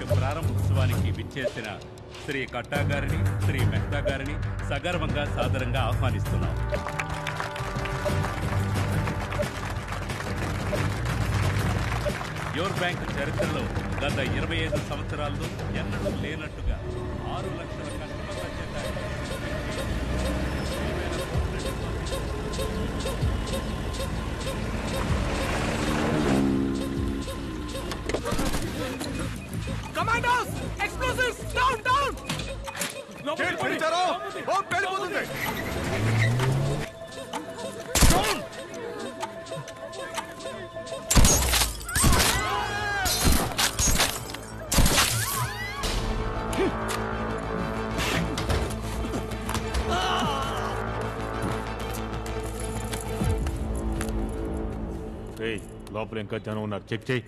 Bank ప్రారంభోత్సవానికి విచ్చేసిన శ్రీ కట్టా గారిని, శ్రీ మెహతా గారిని సగర్వంగా సాదరంగా ఆహ్వానిస్తున్నాం. యోర్ బ్యాంక్ చరిత్రలో గత 25 సంవత్సరాల్లో ఎన్నడూ లేనట్టుగా 6 లక్షల కస్టమర్ల చేత commandos explosives down down gate పడిచారో బాంబ్ పేలిపోతుంది. డౌన్ లోపల ఇంకా జనం ఉన్నారు, చెక్ చేయి.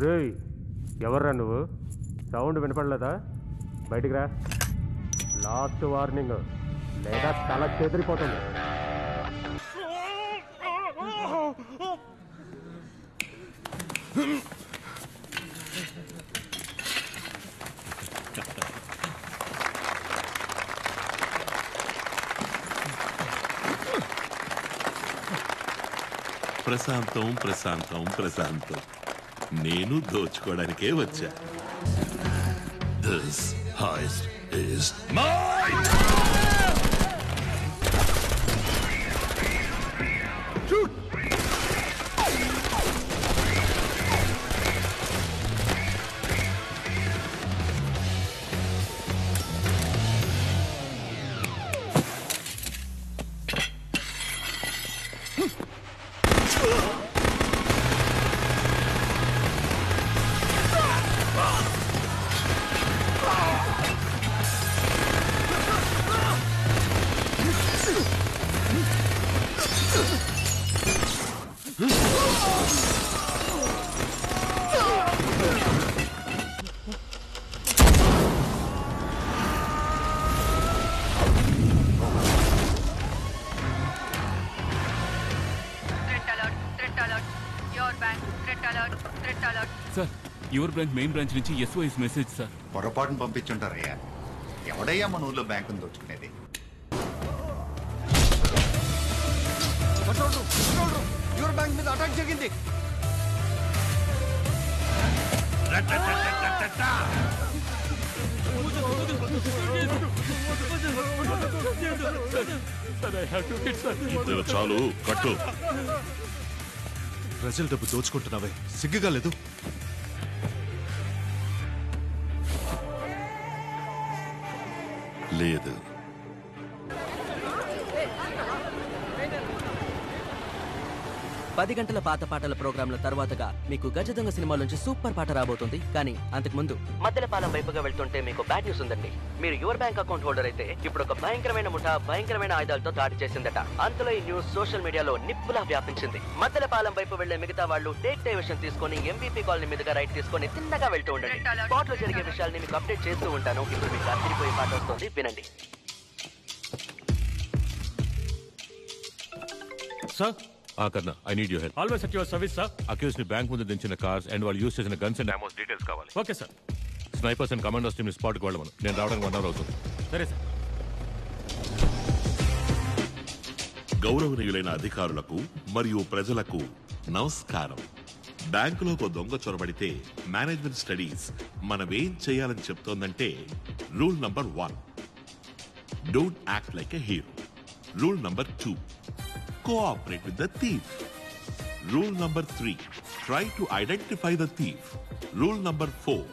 రేయ్, ఎవర్రా నువ్వు? సౌండ్ వినపడలేదా? బయటికి రా. లాస్ట్ వార్నింగ్, లేదా తల చెదిరిపోతుంది. ప్రశాంతం ప్రశాంతం ప్రశాంతం. నేను దోచుకోవడానికే వచ్చా. This heist is mine! Shoot! Sir, your bank main branch నుంచి SOS మెసేజ్ సార్. పొరపాటును పంపించుంటారయ్యా. ఎవడయ్యా మన ఊళ్ళో బ్యాంకును దోచుకునేది? యువర్ బ్యాంక్ మీద అటాక్ జరిగింది. చాలు, కట్టు. ప్రజల డబ్బు దోచుకుంటున్నావే, సిగ్గుగా లేదు? లేదు. పది గంటల పాత పాటల ప్రోగ్రాంల తర్వాతగా మీకు గజదొంగ సినిమాలోంచి సూపర్ పాట రాబోతుంది. కానీ అంతకు ముందు మద్దెలపాలెం వైపుగా వెళ్తుంటే మీకు బ్యాడ్ న్యూస్ ఉందండి. మీరు యువర్ బ్యాంక్ అకౌంట్ హోల్డర్ అయితే ఇప్పుడు ఒక భయంకరమైన ముఠా భయంకరమైన ఆయుధాలతో దాడి చేసిందట. అంతలో ఈ న్యూస్ సోషల్ మీడియాలో నిప్పులా వ్యాపించింది. మద్దెలపాలెం వైపు వెళ్లే మిగతా వాళ్ళు టేక్ డైవర్షన్ తీసుకొని MVP కాలనీ మీదుగా రైట్ తీసుకొని తిన్నగా వెళ్తూ ఉండండి. స్పాట్ లో జరిగే విషయాల్ని మీకు అప్డేట్ చేస్తూ ఉంటాను. ఇప్పుడు మీకు అదిరిపోయే పాట వస్తుంది, వినండి. Sir, Karna, I need your help. Always at your service sir. Accused ని బ్యాంక్ ముందు దించిన కార్స్ అండ్ వాళ్ళు యూస్ చేసిన గన్స్ అండ్ అమౌంట్స్ డీటెయిల్స్ కావాలి. Okay sir. Snipers and commandos team ని స్పాట్కి వెళ్ళమను. నేను రావడానికి 1 hour అవుతుంది. సరే సార్. గౌరవనీయులైన అధికారులకు మరియు ప్రజలకు నమస్కారం. బ్యాంకులో ఒక దొంగ చొరబడితే మేనేజ్మెంట్ స్టడీస్ మనమేం చేయాలని చెప్తోందంటే, rule number 1, don't act like a hero. Rule number 2, cooperate with the thief. Rule number 3, try to identify the thief. Rule number 4,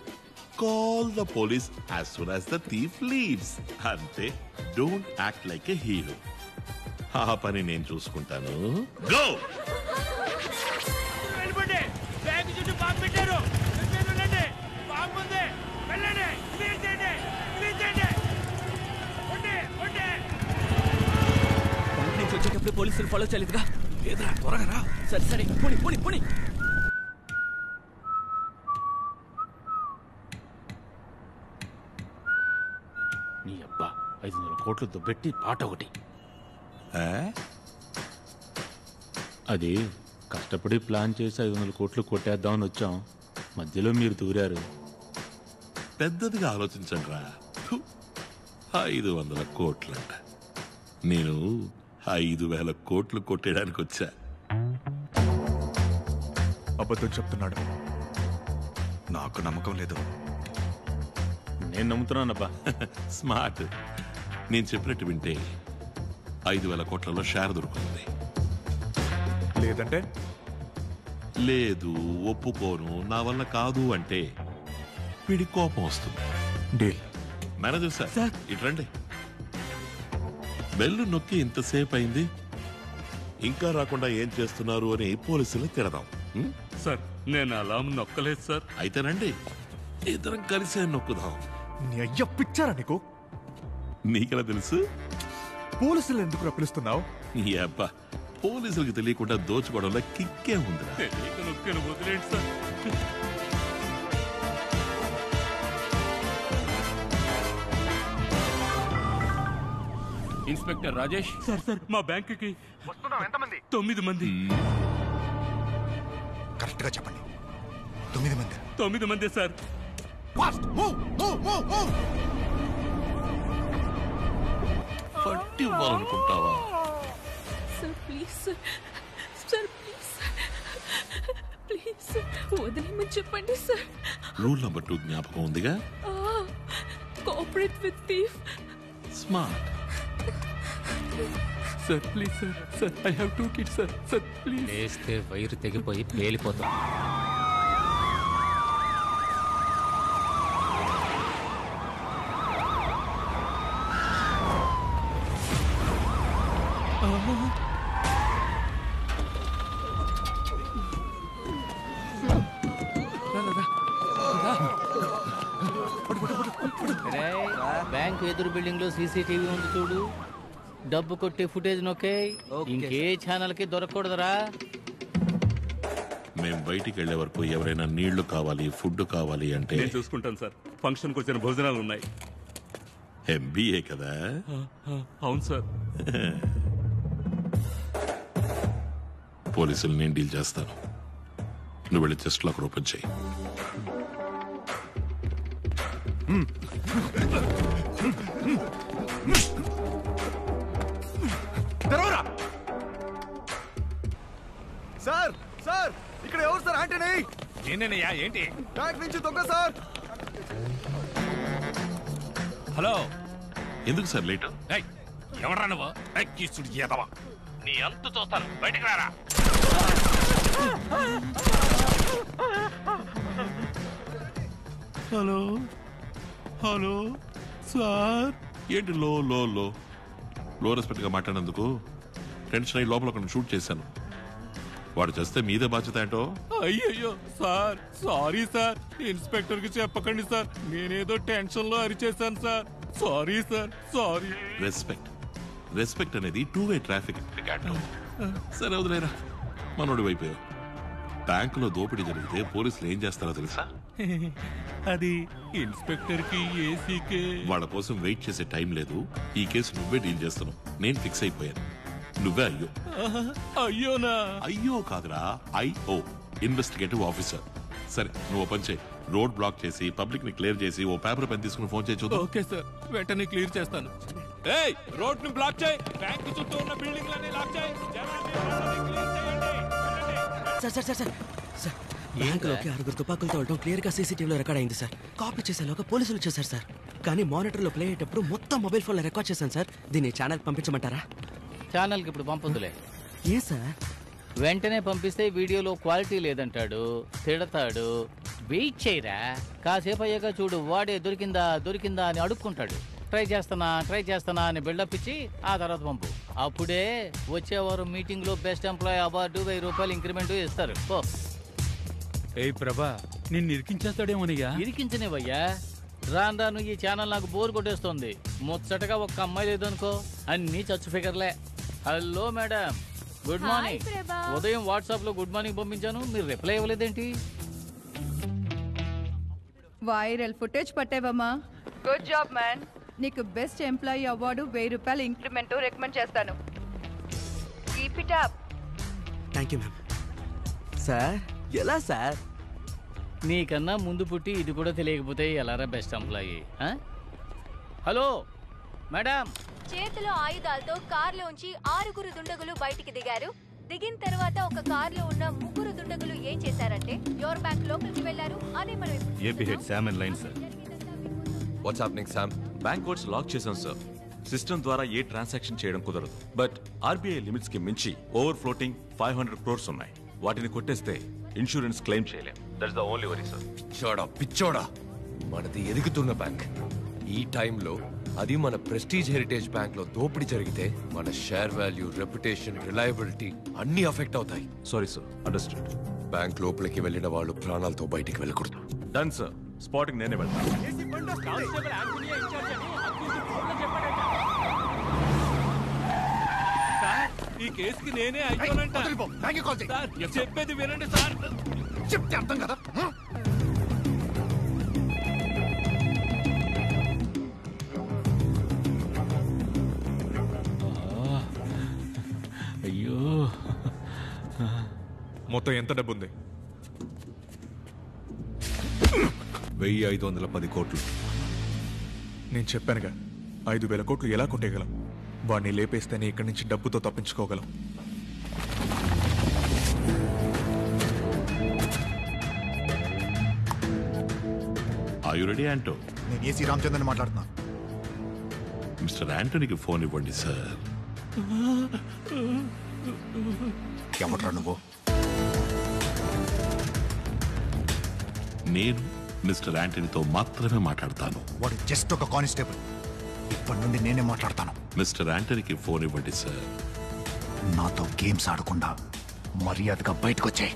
call the police as soon as the thief leaves. Ante, don't act like a hero. ఆ పని నేను చూసుకుంటాను. Go! వెళ్ళిపోండి. Bank చుట్టూ bomb పెట్టారు. వెళ్ళండి. Bomb ఉంది. వెళ్ళండి. క్లియర్ చేయండి. క్లియర్ చేయండి. ఉండే. బ్యాంక్ నుంచి వచ్చేటప్పుడు పోలీసులు ఫాలో చేయలేదుగా? లేదురా, త్వరగా రా. సరే పోనీ. నీ అబ్బా, 500 కోట్లతో పెట్టి పాట ఒకటి. అది కష్టపడి ప్లాన్ చేసి 500 కోట్లు కొట్టేద్దామని వచ్చాం. మధ్యలో మీరు దూరారు. పెద్దదిగా ఆలోచించండి రా. 500 కోట్లంట. నేను 5,000 కోట్లు కొట్టేయడానికి వచ్చా. అబద్ధం చెప్తున్నాడు. నాకు నమ్మకం లేదు. నేను నమ్ముతున్నానబ్బా. స్మార్ట్. నేను చెప్పినట్టు వింటే 5,000 కోట్లలో షేర్ దొరుకుతుంది. లేదంటే లేదు, ఒప్పుకోను, నా వల్ల కాదు అంటే వీడి కోపం వస్తుంది. డీల్. మేనేజర్ సార్ ఇట్రండి. బెల్లు నొక్కి ఇంతసేపు అయింది, ఇంకా రాకుండా ఏం చేస్తున్నారు అని పోలీసులు తిడదాం. సార్ నేను అలాం నొక్కలేదు సార్. అయితేనండి ఇద్దరం కలిసే నొక్కుదాం. నీ అయ్య పిచ్చారా నీకు? నీకెలా తెలుసు? పోలీసులు ఎందుకు పిలుస్తున్నావు? నీ అబ్బా, పోలీసులకు తెలియకుండా దోచుకోవడంలో కిక్కే ఉందిరా. తెలియక నొక్కాను, వదిలేండి సార్. ఇన్స్పెక్టర్ రాజేష్. సార్ మా బ్యాంకుకి 9 మంది. కరెక్ట్ గా చెప్పండి. 9 మంది. 9 మంది సార్. పట్టి ఇవ్వాలనుకుంటావా? Sir please sir, sir please please sir, వదిలేమని చెప్పండి సార్. రూల్ నెంబర్ 2 జ్ఞాపకం ఉందిగా? Cooperate with thief. Smart. Sir please sir. Sir I have 2 kids sir. Sir please. లేస్తే వైరు తెగిపోయి పేలిపోతాం. బ్యాంక్ ఎదురు బిల్డింగ్ లో సీసీటీవీ ఉంది చూడు. డబ్బు కొట్టే ఫుటేజ్ నొక్కే. ఇంకే ఛానల్ కి దొరకకూడదురా. మేం బయటికి వెళ్లే వరకు ఎవరైనా నీళ్లు కావాలి, ఫుడ్ కావాలి అంటే నేను చూసుకుంటాను సార్. ఫంక్షన్ కు వచ్చిన భోజనాలు ఉన్నాయి. ఎంబీఏ కదా? అవును సార్. పోలీసులు నేను డీల్ చేస్తాను. నువ్వు వెళ్ళి చెస్ట్ లాక్ ఓపెన్ చేయి. సార్ సార్, ఇక్కడ ఎవరు సార్? ఆంటనీ. ఏంటయ్యా? ఏంటి? బ్యాంక్ నుంచి దొంగ సార్. హలో. ఎందుకు సార్ లేట్? ఎవరా నువ్వు? కిస్తుడు గీతవా? నీ అంతు చూస్తాను, బయటకు రారా. Hello hello sir. ఏంటి లో లో లో లో రెస్పెక్ట్ గా మాట్లాడినందుకు టెన్షన్ అయ్యి లోపల ఒకరిని షూట్ చేశాను. వాడు చేస్తే మీదే బాధ్యత ఏంటో. అయ్యయ్యో సార్, సారీ సార్. ఇన్స్పెక్టర్ కి చెప్పకండి సార్. నేనేదో టెన్షన్ లో అరిచేశాను sir. Sorry sir, sorry. Respect respect అనేది 2-way ట్రాఫిక్. సరే వదిలేరా, మనోడి వైపు. బ్యాంకులో దోపిడీ జరిగితే పోలీసులు ఏం చేస్తారో తెలుసా? అది ఇన్స్పెక్టర్ కి ఏసీకే. వాళ్ళ కోసం వెయిట్ చేసే టైం లేదు. ఈ కేసు నువ్వే డీల్ చేస్తున్నావు. నేను ఫిక్స్ అయిపోయాను. నువ్వే అయ్యో. అయ్యోనా? అయ్యో కాదురా, ఐఓ, ఇన్వెస్టిగేటివ్ ఆఫీసర్. సరే నువ్వు ఓపెన్ చేయి. రోడ్ బ్లాక్ చేసి పబ్లిక్ ని క్లియర్ చేసి ఓ పేపర్ పెన్ తీసుకుని ఫోన్ చేయి చూద్దాం. ఓకే సార్, వెంటనే క్లియర్ చేస్తాను. ఏయ్, రోడ్ ని బ్లాక్ చేయి. బ్యాంక్ చుట్టూ ఉన్న బిల్డింగ్ లన్నీ లాక్ చేయి. Sir sir sir sir sir, బ్యాంకులోకి 6 తుపాకులతో వెళ్ళడం క్లియర్ గా సీసీటీవీలో రికార్డ్ అయింది సార్. కాపీ చేసేలోగా పోలీసులు వచ్చేసారు సార్. కానీ మానిటర్ లో ప్లే అయ్యేటప్పుడు మొత్తం మొబైల్ ఫోన్ లో రికార్డ్ చేశాను సార్. దీన్ని ఛానల్ పంపించమంటారా? ఛానల్ కి ఇప్పుడు పంపొద్దులే. ఏ సార్? వెంటనే పంపిస్తే వీడియోలో క్వాలిటీ లేదంటాడు, తిడతాడు. వెయిట్ చేయరా, కాసేపు అయ్యాక చూడు వాడే దొరికిందా దొరికిందా అని అడుక్కుంటాడు. ట్రై చేస్తానా అని బిల్డప్ ఇచ్చి ఆ తర్వాత పంపు. అప్పుడే వచ్చేవారు మీటింగ్ లో బెస్ట్ ఎంప్లాయీ అవార్డు 1000 రూపాయలు ఇంక్రిమెంట్ ఇస్తారు. పో. ఏ ప్రభా, నిన్ను ఇరికించేస్తాడేమోనయ్యా. ఇరికించనివయ్యా. రాను ఈ ఛానల్ నాకు బోర్ కొట్టేస్తోంది. ముచ్చటగా ఒక్క అమ్మాయి లేదనుకో, అన్ని చచ్చు ఫిగర్లే. Hello madam, good morning. ఉదయం వాట్సాప్ లో గుడ్ మార్నింగ్ పంపించాను, మీరు రిప్లై ఇవ్వలేదేంటి? వైరల్ ఫుటేజ్ పట్టావమ్మా. Good job man. నీకు బెస్ట్ ఎంప్లాయీ అవార్డు 1000 రూపాయలు ఇంక్రిమెంట్ రికమెండ్ చేస్తాను. Keep it up. Thank you ma'am. Sir ఎలా సార్? నీకన్నా ముందు పుట్టి ఇది కూడా తెలియకపోతే ఎలారా బెస్ట్ ఎంప్లాయీ? Hello madam. చేతిలో ఆయుధాలతో కార్లోంచి 6 దుండగులు బయటికి దిగారు. దిగిన తర్వాత ఒక కార్లో ఉన్న 3 దుండగులు ఏం చేశారంటే యోర్ బ్యాంక్ లోపలికి వెళ్లారు. అదే మనం AP head Sam and line sir. What's happening Sam? Bank codes lock చేశాం సార్. సిస్టమ్ ద్వారా ఏ ట్రాన్సాక్షన్ చేయడం కుదరదు. బట్ ఆర్బీఐ లిమిట్స్ కి మించి ఓవర్ ఫ్లోటింగ్ 500 crores ఉన్నాయి. వాటిని కొట్టేస్తే ఇన్సూరెన్స్ క్లెయిమ్ చేయలేం. That's the only worry sir. చోడా పిచ్చోడా, మనది ఎదుగుతున్న బ్యాంక్. ఈ టైంలో అది మన ప్రెస్టీజ్ హెరిటేజ్ బ్యాంక్ లో దోపిడీ జరిగితే మన షేర్ వాల్యూ, రెప్యుటేషన్, రిలయబిలిటీ అన్ని అఫెక్ట్ అవుతాయి. Sorry sir, understand. బ్యాంక్ లోపలికి వెళ్ళిన వాళ్ళు ప్రాణాలతో బయటికి వెళ్ళకూడదు. Done sir. స్పాటింగ్ నేనే వెళ్తాను. ఈ కేసుకి నేనే అయ్యానంట. చెప్పేది వినండి సార్. చెప్తే అర్థం కదా. అయ్యో, మొత్తం ఎంత డబ్బు ఉంది? 1510 కోట్లు. నేను చెప్పానుగా 5000 కోట్లు ఎలా కొట్టేయగలం. వాడిని లేపేస్తేనే ఇక్కడి నుంచి డబ్బుతో తప్పించుకోగలం. Are you ready, Anto? నేను ఏసీ రామచంద్రని మాట్లాడుతున్నా. మిస్టర్ యాంటోనీకి ఫోన్ ఇవ్వండి సార్. ఎవట్రా నువ్వు? నేను మిస్టర్ యాంటనీతో మాత్రమే మాట్లాడతాను. వాడు జస్ట్ ఒక కానిస్టేబుల్. ఇప్పటి నుండి నేనే మాట్లాడతాను. మిస్టర్ యాంటనీకి ఫోన్ ఇవ్వండి సార్. నాతో గేమ్స్ ఆడకుండా మర్యాదగా బయటకు వచ్చాయి.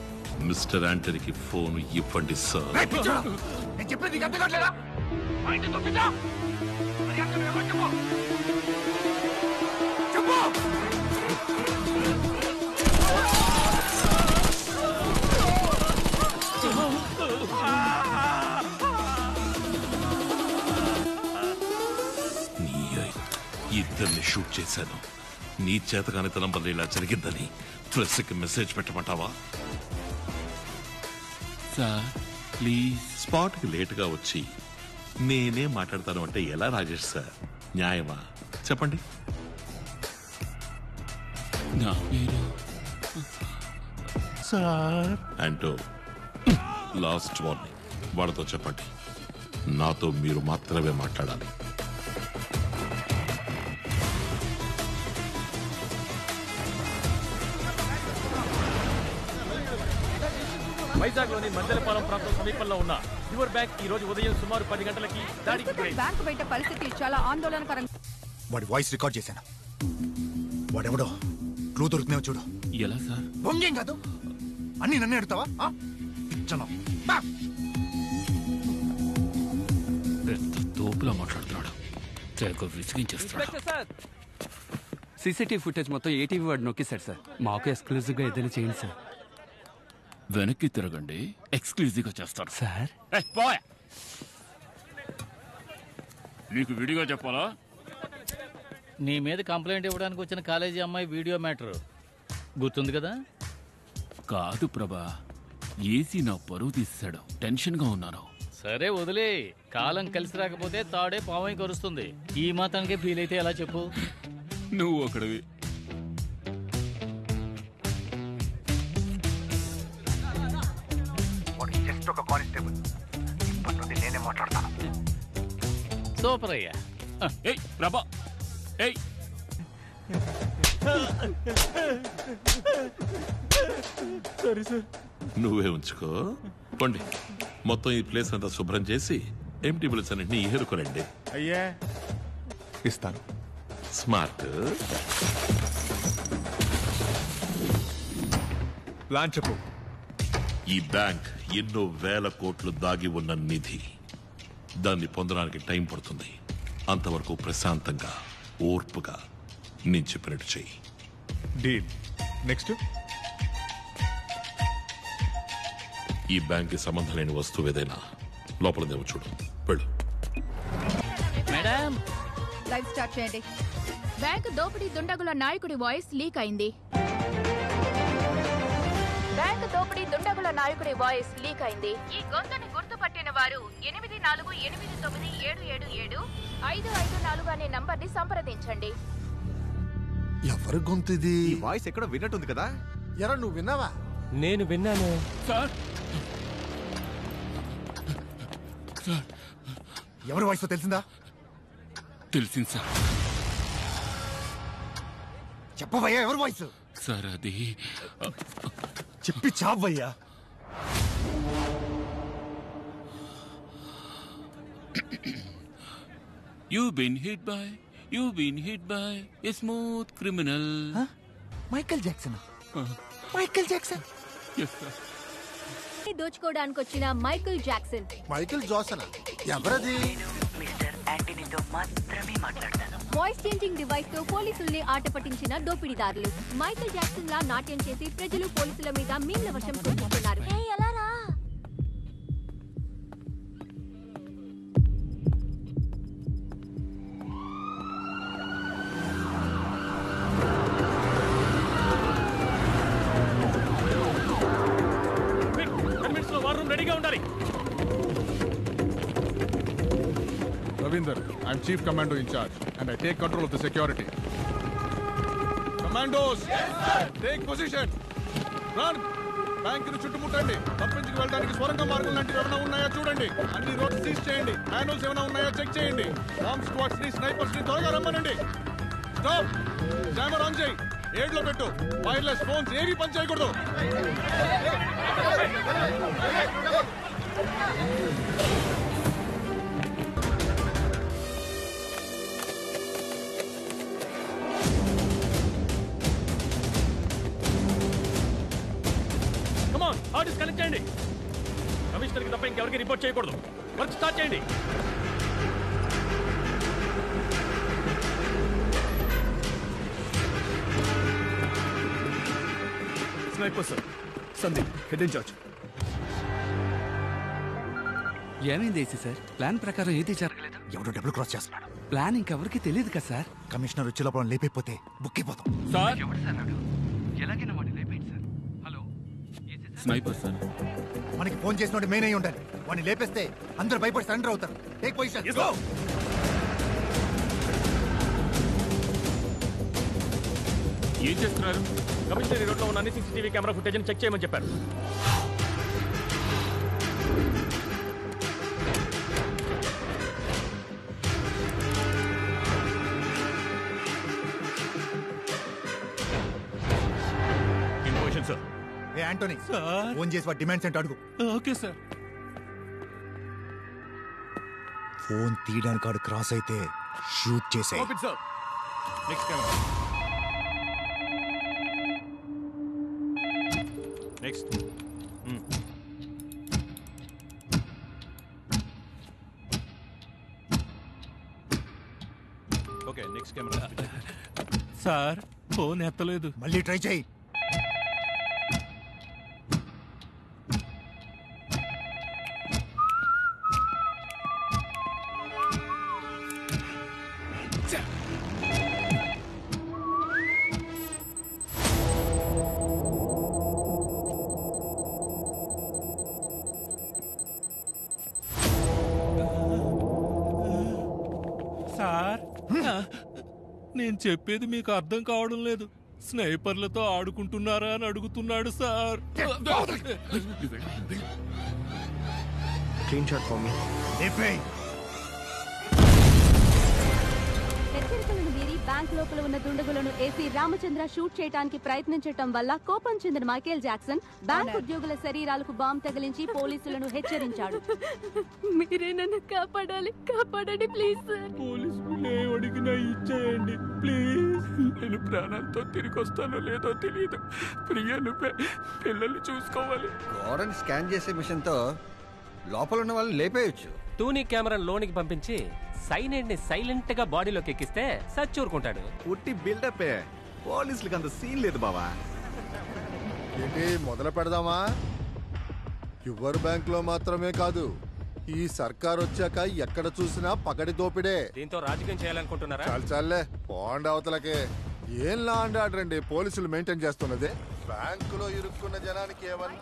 మిస్టర్ యాంటనీకి ఫోన్ ఇవ్వండి సార్. నేను చెప్పేది అర్థం కావట్లేదా? ఇద్దరిని షూట్ చేశాను. నీ చేతగానితనం వల్ల ఇలా జరిగిందని ప్రెస్కి మెసేజ్ పెట్టమంటావా? Sir please. స్పాట్కి లేటుగా వచ్చి నేనే మాట్లాడతాను అంటే ఎలా రాజేష్ సార్? న్యాయమా చెప్పండి. నా పేరు సార్ అంటూ లాస్ట్ వార్నింగ్. వాళ్ళతో చెప్పండి నాతో మీరు మాత్రమే మాట్లాడాలి. వైజాగ్ లోని మందలపాలెం ప్రాంతం సమీపంలో ఉన్న యువర్ బ్యాంక్ ఈ రోజు ఉదయం సుమారు 10 గంటలకి దాడికి గురైంది. బ్యాంకు బయట పరిస్థితి చాలా ఆందోళనకరంగా. వాడి వాయిస్ రికార్డ్ చేశాను. వాడెవడో క్లూ దొరుకుతున్నావు చూడు. ఎలా సార్? బొంగేం కాదు, అన్ని నన్నే అడుగుతావా? పెద్ద తోపులా మాట్లాడుతున్నాడు. తెగ విసిగించేస్తున్నాడు. సీసీటీవీ ఫుటేజ్ మొత్తం ఏటీవీ వాడు నొక్కేశాడు సార్. మాకు ఎక్స్క్లూజివ్గా ఏదైనా చేయండి సార్. వెనక్కి తిరగండి, ఎక్స్క్లూజివ్గా చేస్తారు సార్. నీకు విడిగా చెప్పాలా? నీ మీద కంప్లైంట్ ఇవ్వడానికి వచ్చిన కాలేజీ అమ్మాయి వీడియో మ్యాటర్ గుర్తుంది కదా? కాదు ప్రభా, ఏసీ నా పరువు తీసాడు. టెన్షన్గా ఉన్నాను. సరే వదిలే. కాలం కలిసి రాకపోతే తాడే పావై కరుస్తుంది. ఈ మాత్రానికే ఫీల్ అయితే ఎలా చెప్పు? నువ్వు ఒకడివి. జస్ట్ ఒక కానిస్టేబుల్. ఇప్పటి నుండి నేనే మాట్లాడతాను. సూపర్ అయ్యా. ఏయ్ ప్రభా, ఏయ్ సరే సార్. నువ్వే ఉంచుకో. పండి మొత్తం ఈ ప్లేస్ అంతా శుభ్రం చేసి ఎంటీ బిల్స్ అన్నింటినీ ఏరుకోరండి. అయ్యా ఇస్తాను. స్మార్ట్. ప్లాన్ చెప్పు. ఈ బ్యాంక్ ఎన్నో వేల కోట్లు దాగి ఉన్న నిధి. దాన్ని పొందడానికి టైం పడుతుంది. అంతవరకు ప్రశాంతంగా ఓర్పుగా నేను చెప్పినట్టు చెయ్యి. డీల్. నెక్స్ట్ ఈ బ్యాంక్ కి సంబంధం లేని వస్తువు ఏదైనా లోపలదేమో చూడు. వెళ్ళు. మేడం లైవ్ స్టార్ట్ చేయండి. బ్యాంక్ దోపిడీ దుండగుల నాయకుడి వాయిస్ లీక్ అయింది. బ్యాంకు దోపిడీ దుండగుల నాయకుడి వాయిస్ లీక్ అయింది. ఈ గొంతుని గుర్తుపట్టిన వారు 8489777554 అనే నంబర్ ని సంప్రదించండి. ఎవరి గొంతు ఇది? ఈ వాయిస్ ఎక్కడో విన్నట్టుంది కదా. ఎరా నువ్వు విన్నావా? నేను విన్నాను సార్. ఎవరి వాయిస్ తెలిసిందా? తెలిసింది సార్. చెప్పవయ్యా ఎవరి వాయిస్? సార్ అది చెప్పి చావయ్యా. You've been hit by a smooth criminal. Michael Jackson. Michael Jackson. Yes, sir. దోచుకోవడానికి వచ్చిన మైకేల్ జాక్సన్. మైకేల్ జాక్సన్ ఎవరది? వాయిస్ చేంజింగ్ డివైస్ తో పోలీసుల్ని ఆట పట్టించిన దోపిడీదారులు. మైకేల్ జాక్సన్ లా నాట్యం చేసి ప్రజలు పోలీసుల మీద మీమ్ల వర్షం కురిపిస్తున్నారు. రెడీగా ఉండాలి. Ravinder, I'm Chief Commando in charge and I take control of the security. Commandos, yes, sir. Take position. Run. బ్యాంకును చుట్టుముట్టండి. తప్పించుకు వెళ్ళడానికి స్వరంగ మార్గం లాంటివి ఏమైనా ఉన్నాయా చూడండి. అన్ని రోడ్స్ సీజ్ చేయండి. మాన్యువల్స్ ఏమైనా ఉన్నాయా చెక్ చేయండి. బాంబ్ స్క్వాడ్స్ ని స్నైపర్స్ ని త్వరగా రమ్మనండి. స్టాప్. జామర్ ఆన్ చేయి. ఏడ్లో పెట్టు. వైర్లెస్ ఫోన్స్ ఏవి పని చేయకూడదు. కమాన్, హార్డ్ డిస్క్ కనెక్ట్ చేయండి. కమిషనర్ కి తప్ప ఇంకెవరికి రిపోర్ట్ చేయకూడదు. వర్క్ స్టార్ట్ చేయండి. Sniper sir. Sandeep, head incharge. ఏమైంది ఏసీ సార్? ప్లాన్ ప్రకారం ఏది జరగలేదు. ఎవడో డబ్బులు క్రాస్ చేస్తున్నాడు. ప్లాన్ ఇంకెవరికి తెలియదు కదా సార్. కమిషనర్ వచ్చే లోపల లేపైపోతే బుక్ అయిపోతాం. సార్ ఎవడు సార్ నాడు? ఎలాగైనా వాడిని లేపేయండి సార్. Hello, sniper sir. మనకి ఫోన్ చేసినోడు మెయిన్ అయి ఉండాలి. వాడిని లేపేస్తే అందరూ భయపడి సరెండర్ అవుతారు. Take position. ఏం చేస్తున్నారు? కమిషనరీ రోడ్ లో ఉన్న అన్ని సీసీటీవీ కెమెరా ఫుటేజ్ చెక్ చేయమని చెప్పారు. Information sir. ఏ యాంటోనీ, ఫోన్ చేసి వాడి డిమాండ్స్ ఏంటో అడుగు. Okay sir. ఫోన్ తీయడానికి వాడు క్రాస్ అయితే షూట్ చేసే. Sir. Next camera. Next. Okay, next camera. Sir phone ఎత్తలేదు. మళ్ళీ ట్రై చేయి. సార్ నేను చెప్పేది మీకు అర్థం కావడం లేదు. స్నైపర్లతో ఆడుకుంటున్నారా అని అడుగుతున్నాడు sir. Screen shot for me. హెచ్చరికలను మీరి బ్యాంక్ లోపల ఉన్న దుండగులను ఏసీ రామచంద్ర షూట్ చేయడానికి ప్రయత్నించడం వల్ల కోపం చెందిన మైకేల్ జాక్సన్ బ్యాంక్ ఉద్యోగుల శరీరాలకు బాంబు తగిలించి పోలీసులను హెచ్చరించాడు. మీరే నన్ను కాపాడాలి, కాపాడండి ప్లీజ్ సార్. పోలీసులు అడిగినా ఇచ్చేయండి ప్లీజ్. నేను ప్రాణాలతో తిరిగి వస్తానో లేదో తెలియదు. ప్రియను పిల్లల్ని చూసుకోవాలి. గోడని స్కాన్ చేసే మిషన్ తో లోపల ఉన్న వాళ్ళని లేపేయచ్చు. టూనీ కెమెరా లోనికి పంపించి సైనైడ్ ని సైలెంట్ గా బాడీలోకి ఎక్కిస్తే సచ్చూరుకుంటాడు. ఉట్టి బిల్డప్. పోలీసులకు అంత సీన్ లేదు బావా. ఏంటి మొదలు పెడదామా? యువర్ బ్యాంక్ లో మాత్రమే కాదు, ఈ సర్కార్ వచ్చాక ఎక్కడ చూసినా పగడి దోపిడే. దీంతో రాజకీయం చేయాలనుకుంటున్నారా? చాలే పోండి అవతలకే. ఏం లా అండ్ ఆర్డర్ అండి పోలీసులు మెయింటైన్ చేస్తున్నది. బ్యాంకులో ఇరుక్కున్న జనానికి ఏమన్నా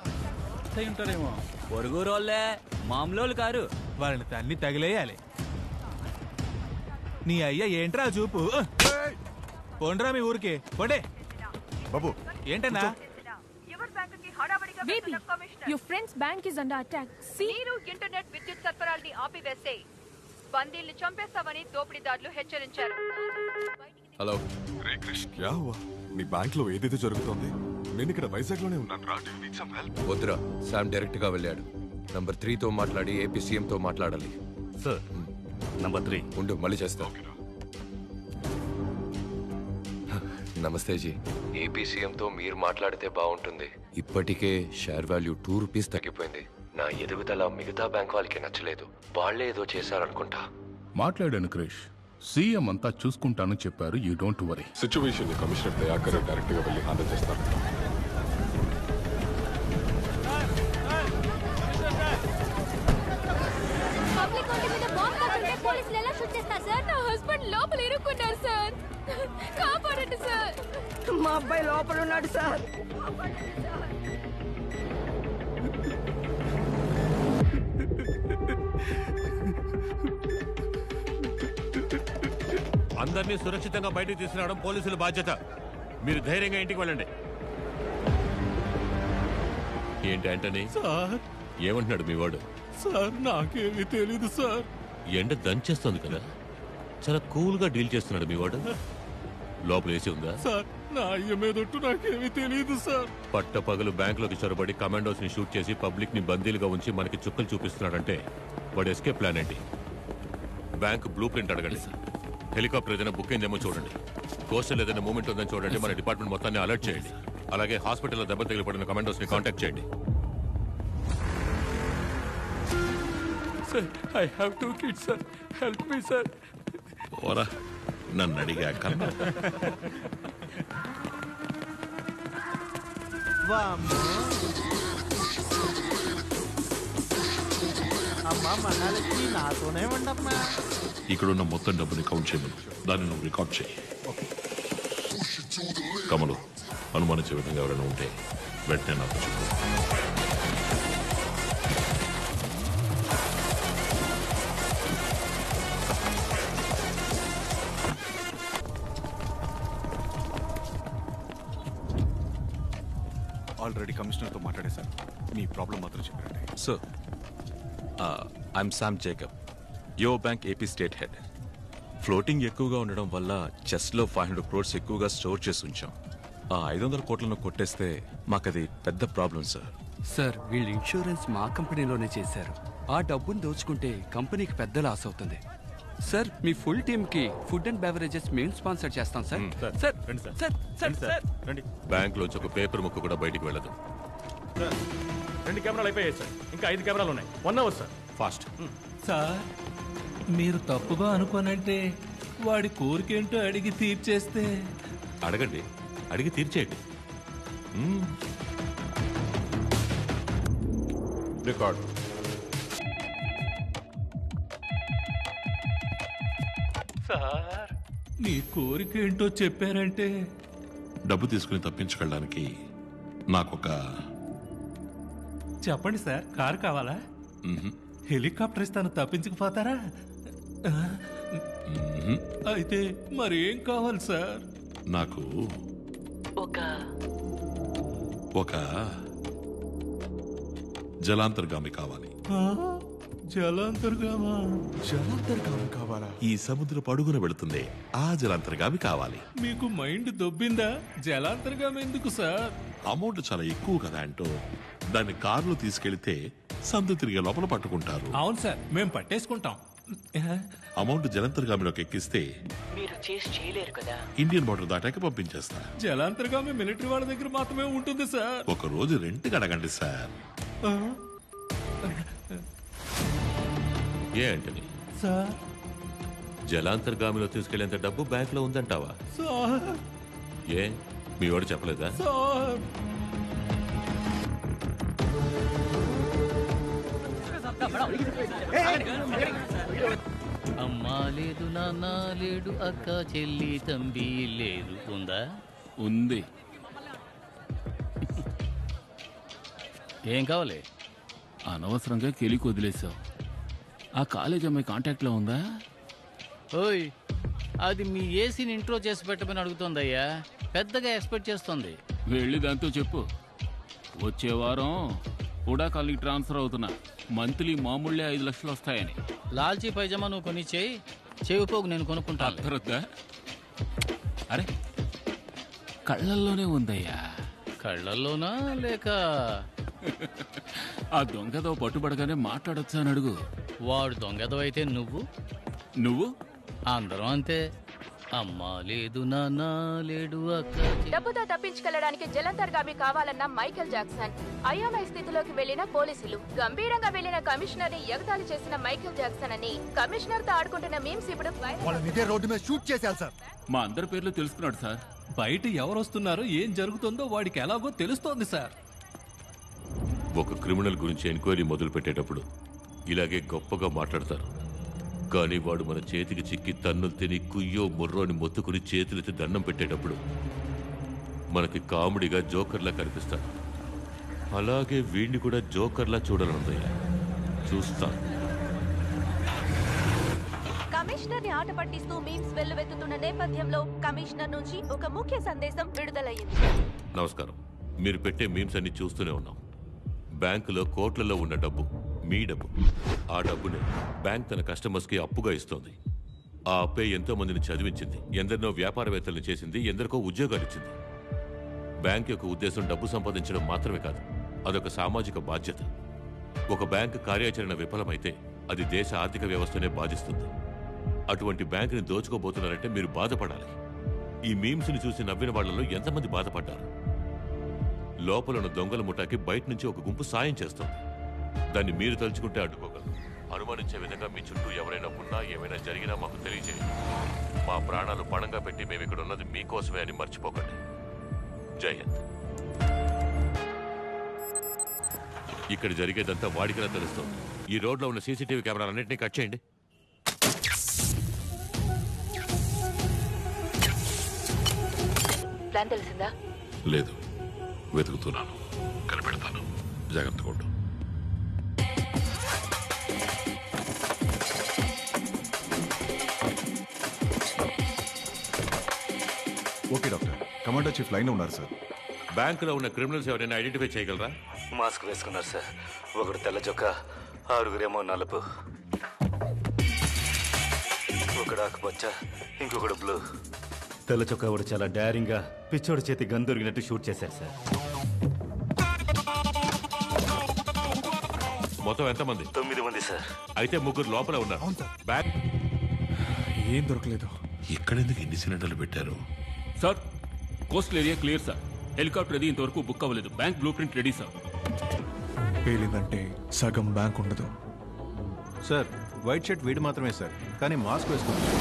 ఉంటారేమో. పొరుగురోళ్ళే, మామూలు కారు. వాళ్ళని తన్ని తగిలేయాలి. నీ అయ్యా ఏంట్రా చూపు? పోండ్రా మీ ఊరికి పోండే. బాబు ఏంటన్నా? Baby, your friend's bank is under attack. See? మీరు ఇంటర్నెట్ విద్యుత్ సరఫరాల్ని ఆపివేస్తే బందీల్ని చంపేస్తామని దోపిడీదారులు హెచ్చరించారు. హలో రే క్రిష్, క్యా హువా? నీ బ్యాంక్ లో ఏదైతే జరుగుతోంది? నేను ఇక్కడ వైజాగ్ లోనే ఉన్నాను రా. వద్దురా, శామ్ డైరెక్ట్ గా వెళ్ళాడు. నంబర్ 3 తో మాట్లాడి ఏపీ సీఎం తో మాట్లాడాలి. సార్ నంబర్ 3 ఉండు, మళ్ళీ చేస్తా. నమస్తే జీ. ఏపీ సీఎం తో మీరు మాట్లాడితే బాగుంటుంది. ఇప్పటికే షేర్ వాల్యూ 2 రూపీస్ తగ్గిపోయింది. నా ఎదుగుదల మిగతా బ్యాంక్ వాళ్ళకి నచ్చలేదు. వాళ్లే ఏదో చేశారనుకుంటా. మాట్లాడాను క్రిష్. సీఎం అంతా చూసుకుంటానని చెప్పారు. You don't worry. Situation commissioner Dayakar direct గా వెళ్ళి హ్యాండిల్ చేస్తారు. పబ్లిక్ వాటి మీద బాంబ్ కాకుండా పోలీసులు ఎలా షూట్ చేస్తారు సార్? నా హస్బెండ్ లోపల ఇరుక్కున్నారు సార్. కాపాడండి సార్. మా అబ్బాయి లోపల ఉన్నాడు సార్. అందరినీ సురక్షితంగా బయటకు తీసుకురావడం పోలీసుల బాధ్యత. మీరు ధైర్యంగా ఇంటికి వెళ్ళండి. ఏంటి ఆంటనీ? సార్ ఏమంటున్నాడు మీ వాడు? సార్ నాకేమీ తెలీదు సార్. ఎండ దంచేస్తుంది కదా, చాలా కూల్ గా డీల్ చేస్తున్నాడు మీ వాడు. లోపల ఏసీ ఉందా? సార్ నా అయ్య మీదొట్టు నాకేమీ తెలీదు సార్. పట్టపగలు బ్యాంకులోకి చొరబడి కమాండోస్ ని షూట్ చేసి పబ్లిక్ ని బందీలుగా ఉంచి మనకి చుక్కలు చూపిస్తున్నాడంటే వాడు ఎస్కేప్ ప్లాన్ ఏంటి? బ్యాంక్ బ్లూ ప్రింట్ అడగండి. హెలికాప్టర్ ఏదైనా బుక్ అయిందేమో చూడండి. కోస్టల్ ఏదైనా మూమెంట్ ఉందని చూడండి. మన డిపార్ట్మెంట్ మొత్తాన్ని అలర్ట్ చేయండి. అలాగే హాస్పిటల్లో దెబ్బ తగిలిపడిన కమాండోస్ ని కాంటాక్ట్ చేయండి. Sir, I have 2 kids sir. Help me sir. ఓరా, నన్ను అడిగా కన్నా. అమ్మా మనాలకి నాతోనే ఉండమ్మా. ఇక్కడున్న మొత్తం డబ్బుని కౌంట్ చేయమను. దాన్ని నువ్వు రికార్డ్ చేయి. కమలు, అనుమానించే విధంగా ఎవరైనా ఉంటే వెంటనే నాకు చెప్పు. ఆల్రెడీ కమిషనర్తో మాట్లాడేశారు. మీ ప్రాబ్లం మాత్రం చెప్పండి. Sir, I'm Sam Jacob, your bank AP state head. Floating ఎక్కువగా ఉండడం వల్ల చెస్ట్లో 500 crores ఎక్కువగా స్టోర్ చేసి ఉంచాం. ఆ 500 కోట్లను కొట్టేస్తే మాకది పెద్ద ప్రాబ్లం సార్. సార్, వీళ్ళు ఇన్సూరెన్స్ మా కంపెనీలోనే చేశారు. ఆ డబ్బును దోచుకుంటే కంపెనీకి పెద్ద లాస్ అవుతుంది. సార్, మీ ఫుల్ టీమ్ కి ఫుడ్ అండ్ బెవరేజెస్ మేము స్పాన్సర్ చేస్తాం సార్. సార్ సార్ సార్ రండి. బ్యాంక్ లోంచి ఒక పేపర్ ముక్క కూడా బయటికి వెళ్ళదు. 2 కెమెరాలు అయిపోయాయి సార్. ఇంకా 5 కెమెరాలు ఉన్నాయి. 1 hour సార్. ఫాస్ట్. సార్ మీరు తప్పుగా అనుకోనంటే వాడి కోరికేంటో అడిగి తీర్చేస్తే. అడగండి, అడిగి తీర్చేయండి. రికార్డ్. సార్ నీ కోరికేంటో చెప్పారంటే. డబ్బు తీసుకుని తప్పించుకెళ్ళడానికి నాకొక. చెప్పండి సార్. కారు కావాలా? హెలికాప్టర్ ఇస్తాను, తప్పించకపోతారా? అయితే మరి ఏం కావాలి సార్? నాకు ఒక జలాంతర్గామి కావాలి. జలాంతర్గామా? జలాంతర్గామి కావాలా? ఈ సముద్రపు అడుగున వెళుతుంది ఆ జలాంతర్గామి కావాలి. మీకు మైండ్ దొబ్బిందా? జలాంతర్గామి ఎందుకు సార్? అమౌంట్ చాలా ఎక్కువ కదా అంటూ దాన్ని కారులో తీసుకెళ్తే సందు తిరిగే లోపల పట్టుకుంటారు. అవును సార్, మేము పట్టేసుకుంటాం. అమౌంట్ జలాంతర్గామిలోకి ఎక్కిస్తే మీరు చేసి చేయలేరు కదా. ఇండియన్ బార్డర్ దాటాక పంపించేస్తా. జలాంతర్గామి మిలిటరీ వాళ్ళ దగ్గర మాత్రమే ఉంటుంది సార్. ఒక రోజు రెంట్కి అడగండి సార్. ఏ అంటని సార్, జలాంతర్గామిలో తీసుకెళ్లేంత డబ్బు బ్యాంక్ లో ఉందంటావా? సార్ ఏ మీ వాడు చెప్పలేదా? సార్ అమ్మా లేదు, నాన్న లేడు, అక్క చెల్లి తంబి లేదు. ఉందా? ఉంది. ఏం కావాలి? అనవసరంగా కెలికి వదిలేసావు. ఆ కాలేజ్ అమ్మాయి కాంటాక్ట్లో ఉందా? ఓయ్, అది మీ ఏసీని ఇంట్రో చేసి పెట్టమని అడుగుతోందయ్యా. పెద్దగా ఎక్స్పెక్ట్ చేస్తుంది. వెళ్ళి దాంతో చెప్పు, వచ్చే వారం కూడా కాలేజీకి ట్రాన్స్ఫర్ అవుతున్నా, మంత్లీ మామూళ్ళే 5 లక్షలు వస్తాయని. లాల్చీ పైజమా నువ్వు కొనిచ్చేయి, చెవిపోగు నేను కొనుక్కుంటాను. అర్థరద్దా? అరే కళ్ళల్లోనే ఉందయ్యా. కళ్ళల్లోనా లేక ఆ దొంగతో పట్టుబడగానే మాట్లాడొచ్చా అని అడుగు. వాడు దొంగతో అయితే నువ్వు అందరం అంతే. అమ్మా లేదు, నాన్న లేడు, అక్క. డబ్బుతో తప్పించుకెళ్లడానికి జలంధర్ గామి కావాలన్న మైకేల్ జాక్సన్, అయోమయ స్థితిలోకి వెళ్లిన పోలీసులు, గంభీరంగా వెళ్లిన కమిషనర్ ని ఎగతాళి చేసిన మైకేల్ జాక్సన్ అని కమిషనర్ తో ఆడుకుంటున్న మీమ్స్ ఇప్పుడు రోడ్డు మీద షూట్ చేశారు సార్. మా అందరి పేర్లు తెలుసుకున్నాడు సార్. బయట ఎవరు వస్తున్నారో ఏం జరుగుతుందో వాడికి ఎలాగో తెలుస్తోంది సార్. ఒక క్రిమినల్ గురించి ఎంక్వైరీ మొదలు పెట్టేటప్పుడు ఇలాగే గొప్పగా మాట్లాడతారు, కానీ వాడు మన చేతికి చిక్కి తన్నులు తిని కుయ్యో ముర్రోని మొత్తుకుని చేతులెత్తి దండం పెట్టేటప్పుడు మనకి కామెడీగా జోకర్లా కనిపిస్తాడు. అలాగే వీడిని కూడా జోకర్లా చూడాలనుందయ్యా. చూస్తాను. కమిషనర్ ని ఆట పట్టిస్తూ మీమ్స్ వెల్లువెత్తుతున్న నేపథ్యంలో కమిషనర్ నుంచి ఒక ముఖ్య సందేశం విడుదలయ్యింది. నమస్కారం. మీరు పెట్టే మీమ్స్ అన్ని చూస్తూనే ఉన్నాం. బ్యాంకులో కోట్లలో ఉన్న డబ్బు మీ డబ్బు. ఆ డబ్బుని బ్యాంక్ తన కస్టమర్స్ కి అప్పుగా ఇస్తోంది. ఆ అప్పే ఎంతో మందిని చదివించింది, ఎందరినో వ్యాపారవేత్తలను చేసింది, ఎందరికో ఉద్యోగాలు ఇచ్చింది. బ్యాంక్ యొక్క ఉద్దేశం డబ్బు సంపాదించడం మాత్రమే కాదు, అదొక సామాజిక బాధ్యత. ఒక బ్యాంక్ కార్యాచరణ విఫలమైతే అది దేశ ఆర్థిక వ్యవస్థనే బాధిస్తుంది. అటువంటి బ్యాంకుని దోచుకోబోతున్నారంటే మీరు బాధపడాలి. ఈ మీమ్స్ ని చూసి నవ్విన వాళ్లలో ఎంతమంది బాధపడ్డారు? లోపల ఉన్న దొంగల ముఠాకి బయట నుంచి ఒక గుంపు సాయం చేస్తుంది. దాన్ని మీరు తలుచుకుంటే అడ్డుకోగలరు. అనుమానించే విధంగా మీ చుట్టూ ఎవరైనా ఉన్నా, ఏమైనా జరిగినా మాకు తెలియజేయండి. మా ప్రాణాలు పణంగా పెట్టి మేము ఇక్కడ ఉన్నది మీకోసమే అని మర్చిపోకండి. జై హింద్. ఇక్కడ జరిగేదంతా వాడికిలా తెలుస్తుంది. ఈ రోడ్లో ఉన్న సీసీటీవీ కెమెరాలన్నింటినీ కట్ చేయండి. ప్లాన్ తెలిసిందా? లేదు, వెతుకుతున్నాను, కనిపెడతాను. జాగ్రత్తగా ఉండు. Okay doctor, commander chief line ఉన్నారు సార్. బ్యాంకులో ఉన్న క్రిమినల్స్ ఎవరైనా ఐడెంటిఫై చేయగలరా? మాస్క్ వేసుకున్నారు సార్. ఒకడు తెల్ల చొక్కా, 6 నలుపు, ఒకడు ఆకుపచ్చ, ఇంకొకడు బ్లూ. తెల్ల చొక్కా వాడు చాలా డైరింగ్ గా పిచ్చోడి చేతి గన్ దొరికినట్టు షూట్ చేశారు సార్. మొత్తం ఎంతమంది? 9 మంది సార్. అయితే 3 లోపల ఉన్నారు. బ్యాగ్ ఏం దొరకలేదు. ఎక్కడెందుకు ఎన్ని సిలిండర్లు పెట్టారు sir? Coastal area clear sir. Helicopter అది ఇంతవరకు బుక్ అవ్వలేదు. Bank blueprint ready sir. పేలిందంటే సగం బ్యాంక్ ఉండదు సార్. వైట్ షర్ట్ వీడు మాత్రమే సార్, కానీ మాస్క్ వేసుకున్నాడు.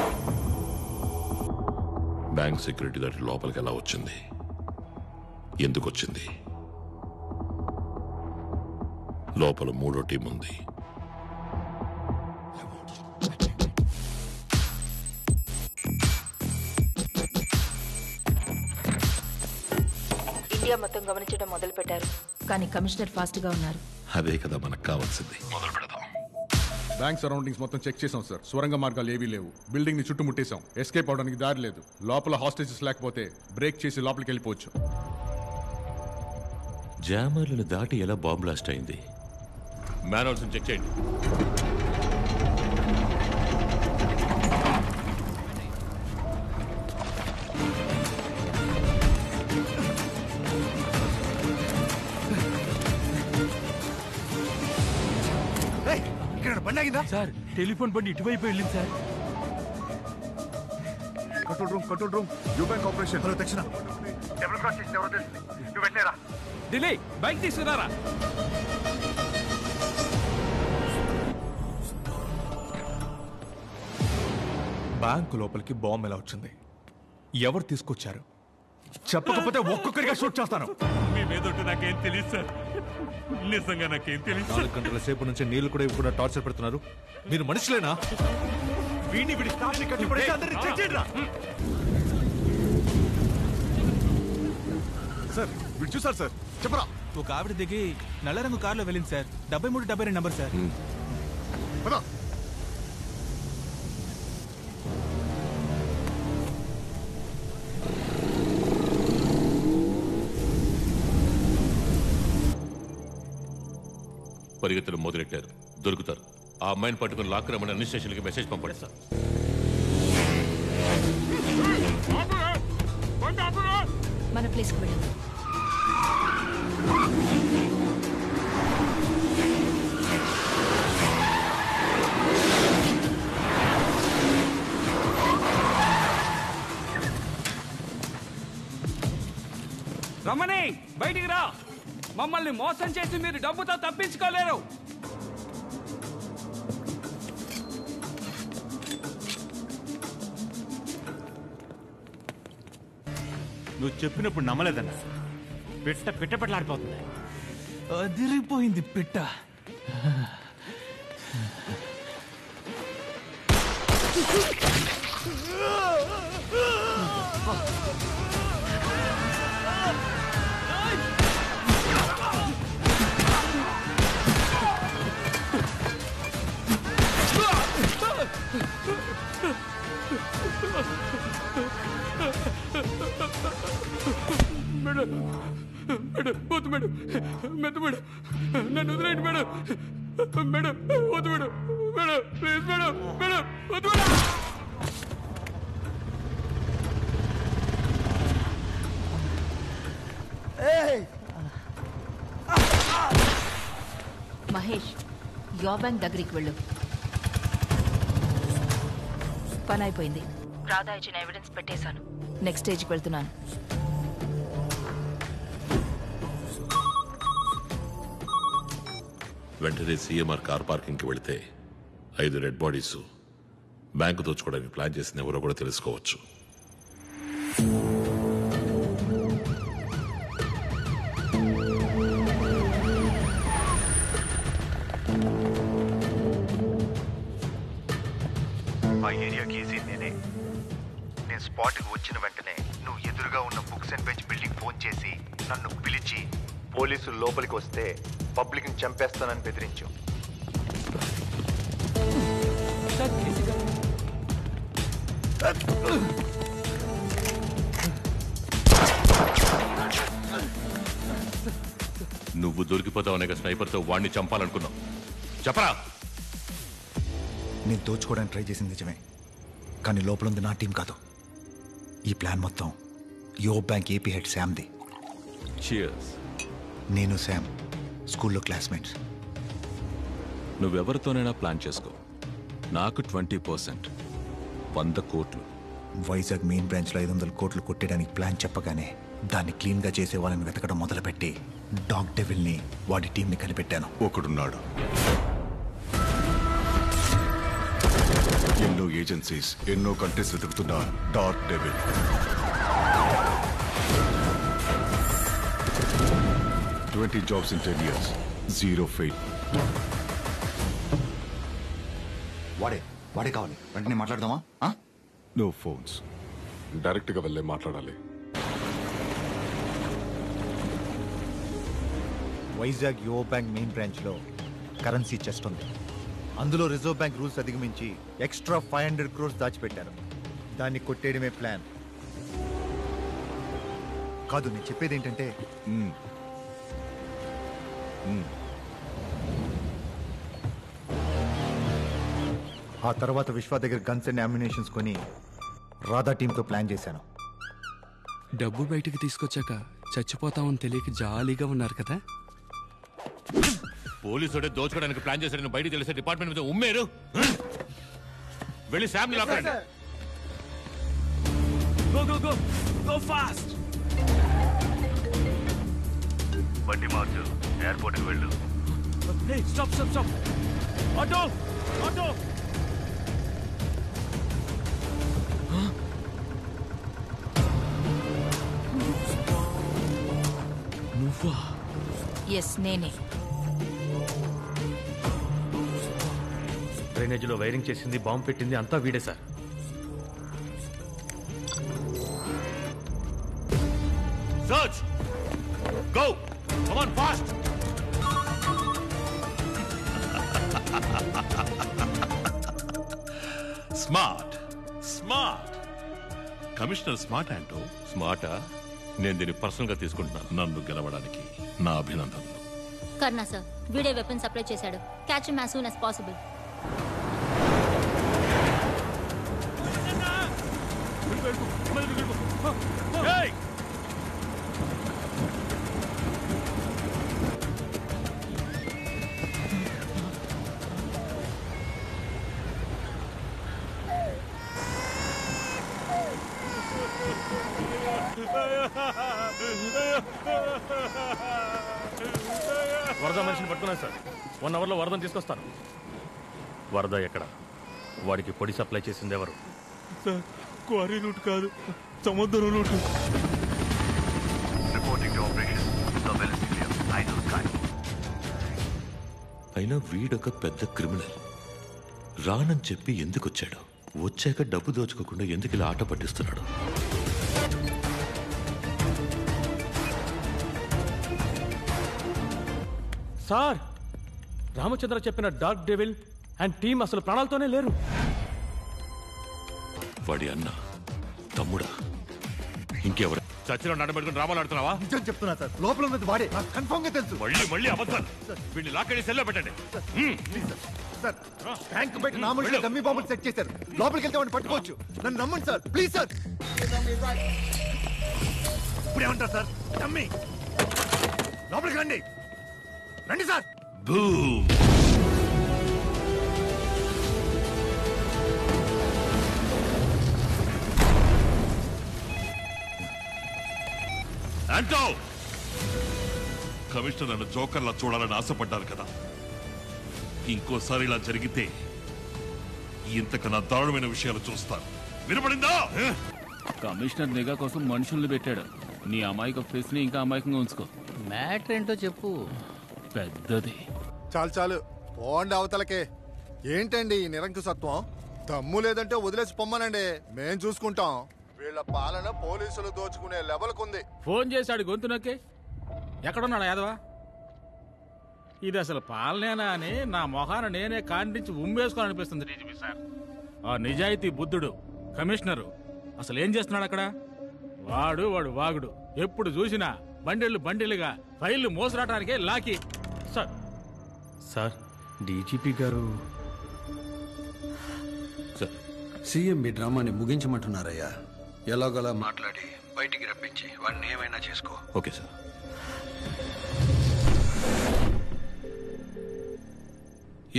బ్యాంక్ సెక్యూరిటీ దాటి లోపలికి ఎలా వచ్చింది? ఎందుకు వచ్చింది? లోపల 3వ టీం ఉంది. ఇండియా మొత్తం గమనించడం మొదలు పెట్టారు, కానీ కమిషనర్ ఫాస్ట్ గా ఉన్నారు. అదే కదా మనకు కావాల్సింది. మొదలు పెడదాం. బ్యాంక్ సరౌండింగ్స్ మొత్తం చెక్ చేసాం సార్. సొరంగ మార్గాలు ఏవీ లేవు. బిల్డింగ్ ని చుట్టుముట్టేశాం. ఎస్కేప్ అవడానికి దారి లేదు. లోపల హాస్టేజెస్ లేకపోతే బ్రేక్ చేసి లోపలికి వెళ్ళిపోవచ్చు. జామర్లను దాటి ఎలా బాంబ్ బ్లాస్ట్ అయింది? మ్యాన్హోల్స్ చెక్ చేయండి. సార్, టెలిఫోన్ బండి ఇటువైపు వెళ్ళింది sir. Control room you bank operation. Hello దక్షిణ, డబుల్ క్రాస్ చేసిన ఎవరో తెలుసు. నువ్వు వెళ్ళారా? ఢిల్లీ బైక్ తీసుకున్నారా? బ్యాంకు లోపలికి బాంబు ఎలా వచ్చింది? ఎవరు తీసుకొచ్చారు? చెప్పకపోతే ఒక్కొక్కరిగా షూట్ చేస్తాను. మీ మీద నాకేం తెలియదు సార్. నిజంగా నాకేం తెలియదు. 4 గంటల సేపు నుంచి నీళ్లు కూడా ఇవ్వకుండా టార్చర్ పెడుతున్నారు. మీరు మనుషులేనా? వీడిని విడి స్టాఫ్ని కట్టిపడేసి అందరినీ చెక్ చేయండి రా. సార్ వీడు చూసారు సార్. చెప్పరా? ఒక ఆవిడ దిగి నల్ల రంగు కారులో వెళ్ళింది సార్. 7372 number sir. పరిగెత్తలు మొదలెట్టారు. దొరుకుతారు. ఆ అమ్మాయిని పట్టుకుని లాక్ రమ్మని అన్ని స్టేషన్లకి మెసేజ్ పంపండి సార్. మన ప్లేస్కి వెళ్ళండి. రమణి బయటికి రా. మమ్మల్ని మోసం చేసి మీరు డబ్బుతో తప్పించుకోలేరు. నువ్వు చెప్పినప్పుడు నమ్మలేదన్న. పిట్టలాడిపోతుంది. అదిరిపోయింది పిట్ట. మేడం మేడం వద్దు మేడం. మెద్దు మేడం. నన్ను వదిలేండి మేడం. మేడం వద్దు madam. Madam please madam. Madam వద్దు మేడం. మహేష్, యువర్ బ్యాంక్ దగ్గరికి వెళ్ళు. పని అయిపోయింది. రాధా ఇచ్చిన ఎవిడెన్స్ పెట్టేశాను. నెక్స్ట్ స్టేజ్కి వెళ్తున్నాను. వెంటనే సీఎంఆర్ కార్ పార్కింగ్కి వెళితే 5 రెడ్ బాడీస్ బ్యాంకు దోచుకోవడానికి ప్లాన్ చేసిన ఎవరో కూడా తెలుసుకోవచ్చు. ఆ ఏరియాకి ఏసీ నేనే. నేను స్పాట్కి వచ్చిన వెంటనే నువ్వు ఎదురుగా ఉన్న books and bench building phone చేసి నన్ను పిలిచి పోలీసులు లోపలికి వస్తే పబ్లిక్ని చంపేస్తానని బెదిరించు. నువ్వు దొరికిపోతావనే స్నైపర్తో వాడిని చంపాలనుకున్నావు. చెప్పరా. నేను దోచుకోవడానికి ట్రై చేసింది నిజమే, కానీ లోపల ఉంది నా టీం కాదు. ఈ ప్లాన్ మొత్తం యువ బ్యాంక్ ఏపీ హెడ్ శామ్ది. నేను శామ్ స్కూల్లో క్లాస్మేట్స్. నువ్వెవరితోనైనా ప్లాన్ చేసుకో. నాకు 20%, 100 కోట్లు. వైజాగ్ మెయిన్ బ్రాంచ్లో 500 కోట్లు కొట్టేయడానికి ప్లాన్ చెప్పగానే దాన్ని క్లీన్గా చేసే వాళ్ళని వెతకడం మొదలుపెట్టి డాగ్ డెవిల్ని వాడి టీంని కనిపెట్టాను. ఒకడున్నాడు. ఎన్నో ఏజెన్సీస్, ఎన్నో కంట్రీస్ వెతుకుతున్న dog devil. $20 jobs in 10 years, 0 fail. వాడే కావాలి. వెంటనే మాట్లాడదామా? No phones. డైరెక్ట్గా వెళ్ళే మాట్లాడాలి. వైజాగ్ యువ బ్యాంక్ మెయిన్ బ్రాంచ్లో కరెన్సీ చెస్ట్ ఉంది. అందులో రిజర్వ్ బ్యాంక్ రూల్స్ అధిగమించి ఎక్స్ట్రా 500 crores దాచిపెట్టారు. దాన్ని కొట్టేయడమే ప్లాన్. కాదు, నేను చెప్పేది ఏంటంటే ఆ తర్వాత విశ్వ దగ్గర గన్స్ అండ్ అమ్యునేషన్స్ కొని రాధా టీంతో ప్లాన్ చేశాను. డబ్బు బయటికి తీసుకొచ్చాక చచ్చిపోతామని తెలియక జాలీగా ఉన్నారు కదా. పోలీసుడే దోచుకోవడానికి ప్లాన్ చేశాడని బయట తెలిసే డిపార్ట్మెంట్ మీద ఉమ్మేరు. వెళ్ళి శామ్ని లాక్ రండి. Go go go go fast. బండి మార్చు, ఎయిర్పోర్ట్కి వెళ్ళు. Hey stop stop stop. Auto auto. నువ్వా? ఎస్, నేనే. డ్రైనేజీలో వైరింగ్ చేసింది, బాంబు పెట్టింది అంతా వీడే sir. Search go. Come on, fast! Smart smart commissioner smart అంటూ స్మార్టా? నేను దీన్ని పర్సనల్ గా తీసుకుంటున్నాను. నన్ను గెలవడానికి నా అభినందనలు. కర్ణా సార్ వీడే వెపన్ సప్లై చేశాడు. Catch him as soon as possible. వరద మనిషిని పట్టుకున్నాను సార్. 1 అవర్లో వరదను తీసుకొస్తాను. వరద ఎక్కడ? వాడికి పొడి సప్లై చేసింది ఎవరు? సార్ క్వారీ రూట్ కాదు, సముద్రం రూట్. అయినా వీడొక పెద్ద క్రిమినల్. రానని చెప్పి ఎందుకు వచ్చాడు? వచ్చాక డబ్బు దోచుకోకుండా ఎందుకు ఇలా ఆట పట్టిస్తున్నాడు? సార్ రామచంద్ర చెప్పిన డార్క్ డెవిల్ అండ్ టీం అసలు ప్రాణాలతోనే లేరు. వాడి అన్న, తమ్ముడా, ఇంకెవరు? చర్చలో నడబెట్టుకుని డ్రామాలు ఆడుతున్నావా? నిజం చెప్తున్నా సార్, లోపల ఉన్నది వాడే, నాకు కన్ఫర్మ్ గా తెలుసు. మళ్ళీ అబద్ధాలు. వీడిని లాక్కడి సెల్లో పెట్టండి. సార్ ట్యాంక్ బయట నా మనుషులు డమ్మీ బాంబులు సెట్ చేశారు. లోపలికి వెళ్తే వాడిని పట్టుకోవచ్చు. నన్ను నమ్మండి సార్, ప్లీజ్ సార్. ఇప్పుడేమంటారు సార్? డమ్మీ లోపలికి రండి, రండి సార్. బూమ్. అంటో కమిషనర్ నన్ను జోకర్లా చూడాలని ఆశపడ్డారు కదా. ఇంకోసారి ఇలా జరిగితే ఇంతకన్నా దారుణమైన విషయాలు చూస్తారు. వినపడిందా? కమిషనర్ నిఘా కోసం మనుషుల్ని పెట్టాడు. నీ అమాయక ఫేస్ ని ఇంకా అమాయకంగా ఉంచుకో. మ్యాటర్ ఏంటో చెప్పు. పెద్దది. చాలు చాలు, పోండి అవతలకే. ఏంటండి ఈ నిరంకుశత్వం? దమ్ము లేదంటే వదిలేసి పొమ్మనండి, మేం చూసుకుంటాం. వీళ్ళ పాలన పోలీసులు దోచుకునే లెవెల్కుంది. ఫోన్ చేశాడు గొంతు నొక్కి. ఎక్కడున్నాడు యాదవా? ఇది అసలు పాలనేనా అని నా మొహాన నేనే కాండించి ఉమ్మేసుకోని అనిపిస్తుంది డీజీపీ సార్. ఆ నిజాయితీ బుద్ధుడు కమిషనరు అసలు ఏం చేస్తున్నాడు అక్కడ? వాడు వాగుడు. ఎప్పుడు చూసినా బండిలుగా ఫైళ్లు మోసరాటానికే లాకి. సార్ సార్ డీజీపీ గారు సీఎం మీ డ్రామాని ముగించమంటున్నారయ్యా. ఎలాగోలా మాట్లాడి బయటికి రప్పించి వాడిని ఏమైనా చేసుకో. Okay sir.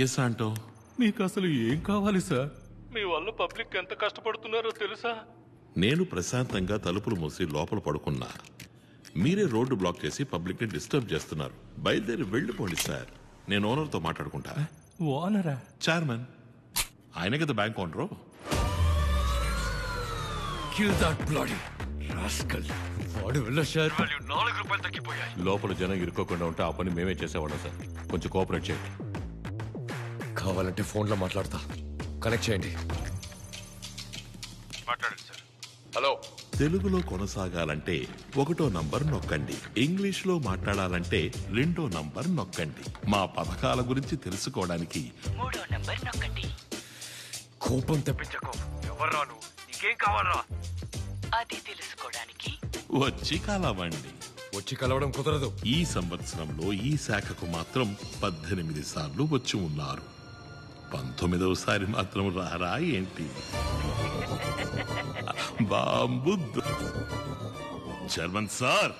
ఎస్ అంటో. మీకు అసలు ఏం కావాలి సార్? మీ వల్ల పబ్లిక్ ఎంత కష్టపడుతున్నారో తెలుసా? నేను ప్రశాంతంగా తలుపులు మూసి లోపల పడుకున్నా. మీరే రోడ్డు బ్లాక్ చేసి పబ్లిక్ ని డిస్టర్బ్ చేస్తున్నారు. బయలుదేరి వెళ్ళిపోండి సార్, నేను ఓనర్తో మాట్లాడుకుంటా. ఓనరా? చైర్మన్ ఆయన కదా బ్యాంక్ ఓనరు. లోపల జనం ఇరుక్కోకుండా ఉంటే ఆ పని మేమే చేసేవాళ్ళం సార్. కొంచెం కోఆపరేట్ చేయండి. కావాలంటే ఫోన్లో మాట్లాడతా, కనెక్ట్ చేయండి. మాట్లాడండి సార్. హలో. తెలుగులో కొనసాగాలంటే 1వ నంబర్ నొక్కండి. ఇంగ్లీష్ లో మాట్లాడాలంటే 2వ నంబర్ నొక్కండి. మా పథకాల గురించి తెలుసుకోవడానికి 3వ నంబర్ నొక్కండి. కోపం తెప్పించకు. ఎవర్రా నువ్వు? నీకేం కావాలరా? అది తెలుసుకోవడానికి వచ్చి కలవండి. వచ్చి కలవడం కుదరదు. ఈ సంవత్సరంలో ఈ శాఖకు మాత్రం 18 సార్లు వచ్చి ఉన్నారు. 19వ సారి మాత్రం రారా ఏంటి? బాంబు చైర్మన్ సార్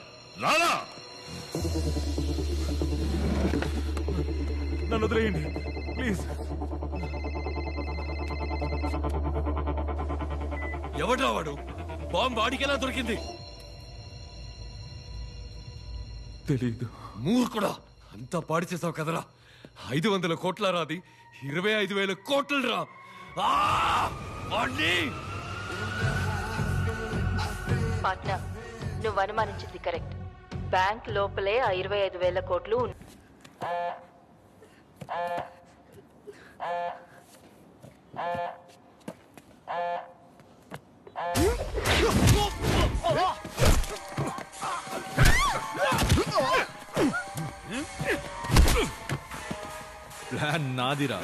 రారా? నన్ను వదిలేయండి ప్లీజ్. ఎవడ్రా వాడు? బాంబు వాడికెలా దొరికింది? తెలీదు. మూర్ఖుడా, అంతా పాడు చేసావు కదరా. 500 కోట్ల రాది, 25,000 కోట్లు రా. పార్ట్నర్, నువ్వు అనుమానించింది కరెక్ట్. బ్యాంక్ లోపలే ఆ 25,000 కోట్లు ప్లాన్ నాదిరా.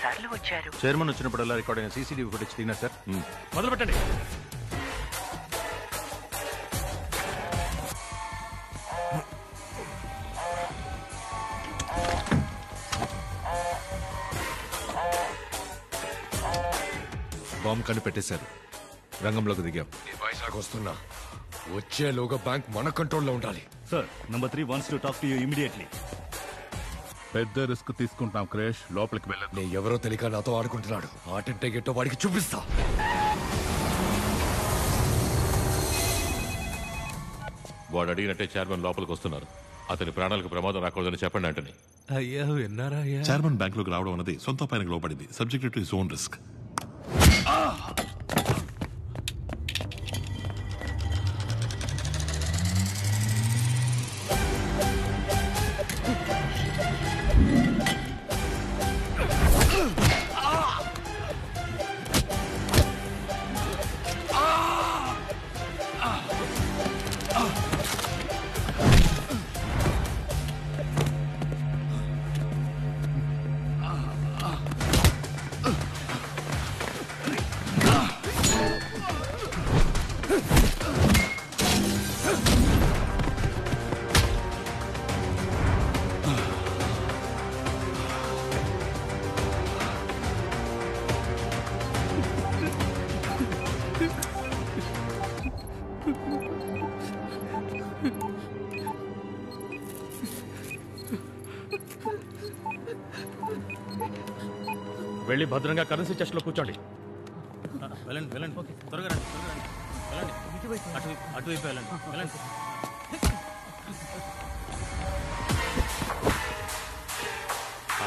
సార్లు వచ్చారు. చైర్మన్ వచ్చినప్పుడల్లా రికార్డ్ అయిన సీసీటీవీ ఫుటేజ్ తిన్నారు సార్. మొదలు పెట్టండి. బాంబు కనిపెట్టేశారు. రంగంలోకి దిగాం. వైజాగ్ వస్తున్నా. వచ్చేలోగా బ్యాంక్ మన కంట్రోల్లో ఉండాలి. Sir, number 3 wants to talk to you immediately. పెద్ద రిస్క్ తీసుకుంటాం క్రేష్. లోపలికి వెళ్ళదు. నేను ఎవరో తెలియక నాతో ఆడుకుంటున్నాడు. ఆటంటే గెట్టో వాడికి చూపిస్తా. వాడు అడిగినట్టే చైర్మన్ లోపలికి వస్తున్నారు. అతని ప్రాణాలకు ప్రమాదం రాకూడదని చెప్పండి అంటని. అయ్యా విన్నారా? చైర్మన్ బ్యాంకులోకి రావడం అనేది సొంత పైనకు లోపడింది. Subject to his own risk. వెళ్ళి భద్రంగా కరెన్సీ చెస్ట్ లో కూర్చోండి. వెళ్ళండి వెళ్ళండి, త్వరగా రండి, వెళ్ళండి. అటువైపు వెళ్ళండి, వెళ్ళండి.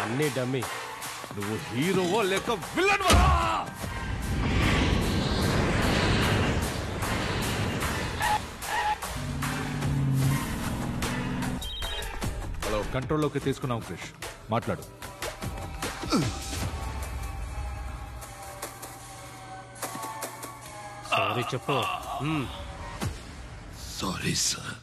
అన్నీ డమ్మీ. నువ్వు హీరోవో లేక విలన్వా? హలో, కంట్రోల్లోకి తీసుకున్నాం క్రిష్. మాట్లాడు. సారీ చెప్పు. Sorry sir.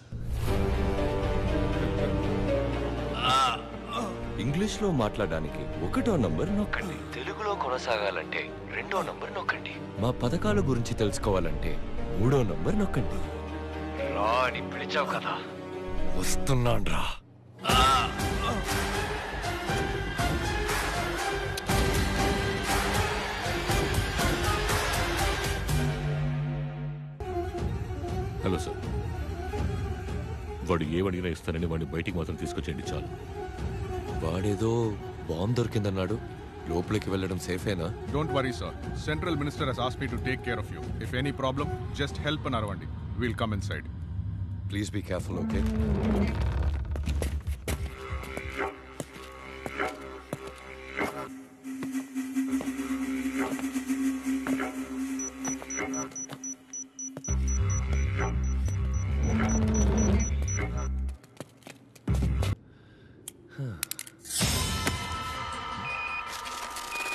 ఇంగ్లీష్లో మాట్లాడడానికి 1వ నంబర్ నొక్కండి. తెలుగులో కొనసాగాలంటే 2వ నంబర్ నొక్కండి. మా పథకాల గురించి తెలుసుకోవాలంటే 3వ నంబర్ నొక్కండి. రా అని పిలిచావు కదా, వస్తున్నాన్రా. హలో సార్, వాడు ఏమడిగినా ఇస్తానని వాడిని బయటికి మాత్రం తీసుకొచ్చేయండి చాలు. వాడేదో బాంబు దొరికిందన్నాడు. లోపలికి వెళ్ళడం సేఫేనా? Don't worry sir. Central minister has asked me to take care of you. If any problem just help అని అరవండి. Will come inside. Please be careful, okay?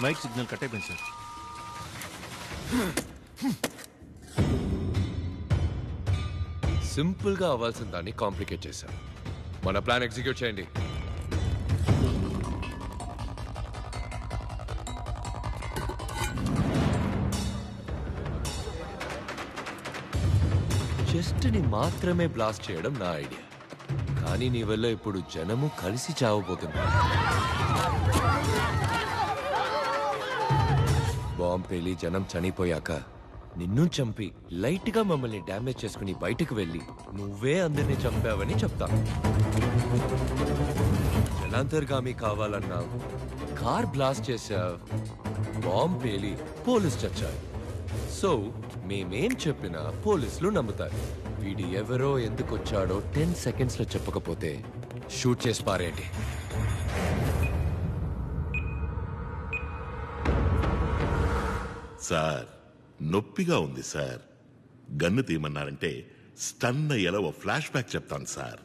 Mike signal cut అయిపోయింది సార్. సింపుల్ గా అవ్వాల్సిన దాన్ని కాంప్లికేట్ చేశారు. మన plan execute చేయండి. Chest ని మాత్రమే బ్లాస్ట్ చేయడం నా ఐడియా. కానీ నీ వల్ల ఇప్పుడు జనము కలిసి చావబోతున్నారు. బాంబు పేలి జనం చనిపోయాక నిన్ను చంపి లైట్ గా మమ్మల్ని డ్యామేజ్ చేసుకుని బయటకు వెళ్ళి నువ్వే అందరినీ చంపావని చెప్తాను. జలాంతర్గామి కావాలన్నావు, కార్ బ్లాస్ట్ చేశావు, బాంబు పేలి పోలీసు చచ్చారు. సో మేమేం చెప్పినా పోలీసులు నమ్ముతారు. వీడి ఎవరో ఎందుకు వచ్చాడో 10 seconds లో చెప్పకపోతే షూట్ చేసి పారేయండి. సార్, నొప్పిగా ఉంది సార్. గన్ను తీయమన్నారంటే స్టన్ అయ్యేలా ఓ ఫ్లాష్ బ్యాక్ చెప్తాను సార్.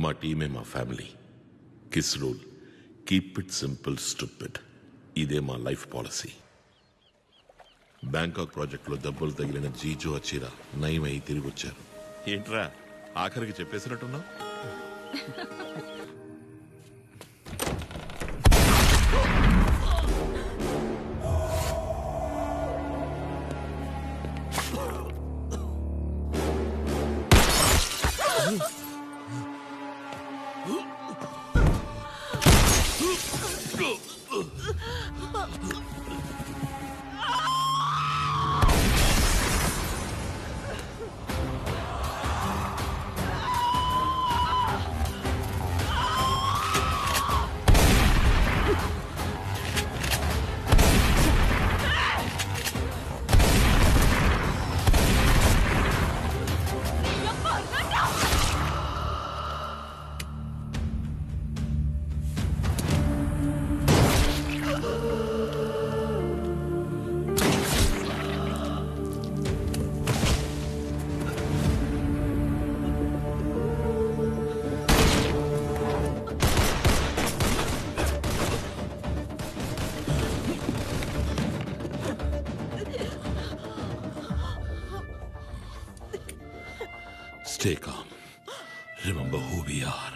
మా టీమే మా family. Kiss rule, keep it simple stupid. ఇదే మా లైఫ్ పాలసీ. బ్యాంకాక్ ప్రాజెక్టులో దెబ్బలు తగిలిన జీజో అచ్చిరా నయమై తిరిగి వచ్చారు. ఏంట్రా ఆఖరికి చెప్పేసినట్టున్నావు? Stay calm. Remember who we are.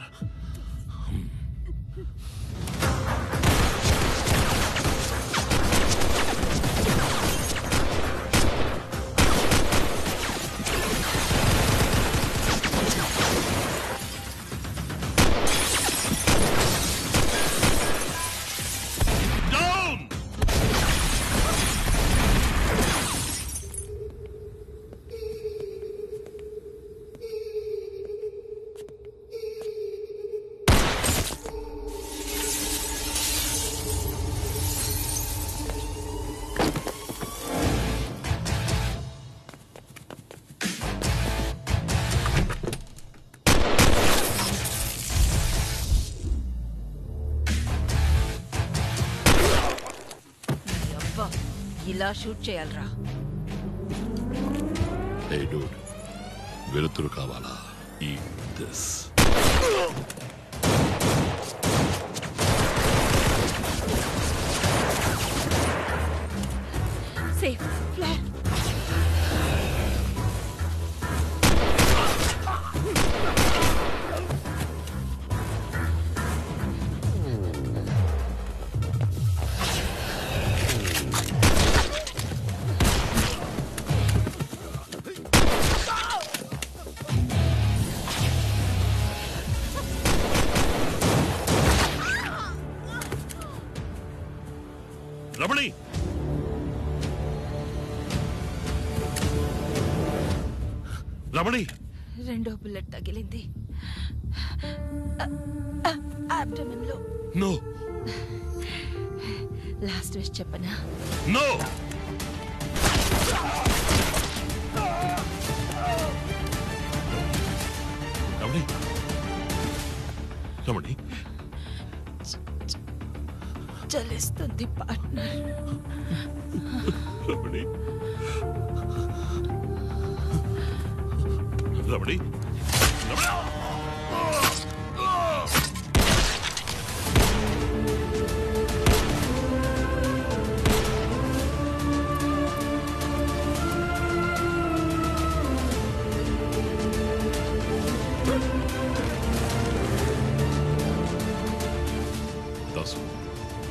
ఇలా షూట్ చేయాలరా? హే డూడ్, వెలుతురు కావాలా? Eat this. Safe flat. Ramani, Ramani, రెండో బుల్లెట్ తగిలింది అబ్డమన్ లో. నో. లాస్ట్ విష్ చెప్పనా? నో. రమణి, రమణి, చలిస్తుంది పార్ట్నర్. రమణి, రమణి, దాసు,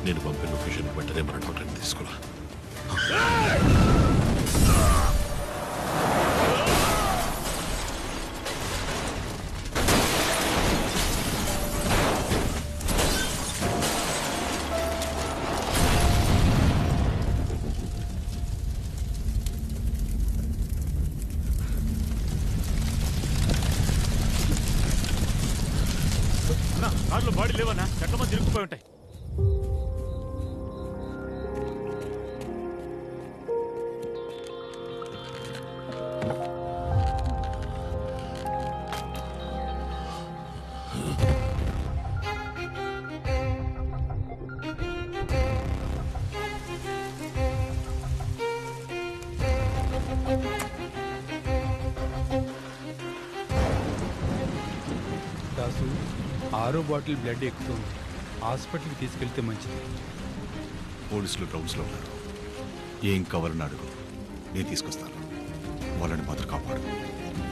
నేను పంపిన లొకేషన్ వెంటనే మన డాక్టర్ని తీసుకురా. కార్లో బాడీ లేవన్నా, చెట్లమో తిరుగుపోయి ఉంటాయి. 6వ బాటిల్ బ్లడ్ ఎక్కుతుంది. హాస్పిటల్కి తీసుకెళ్తే మంచిది. పోలీసులు గ్రౌండ్స్లో ఉన్నారు. ఏం కావాలని అడుగు, నేను తీసుకొస్తాను. వాళ్ళని మాత్రం కాపాడు.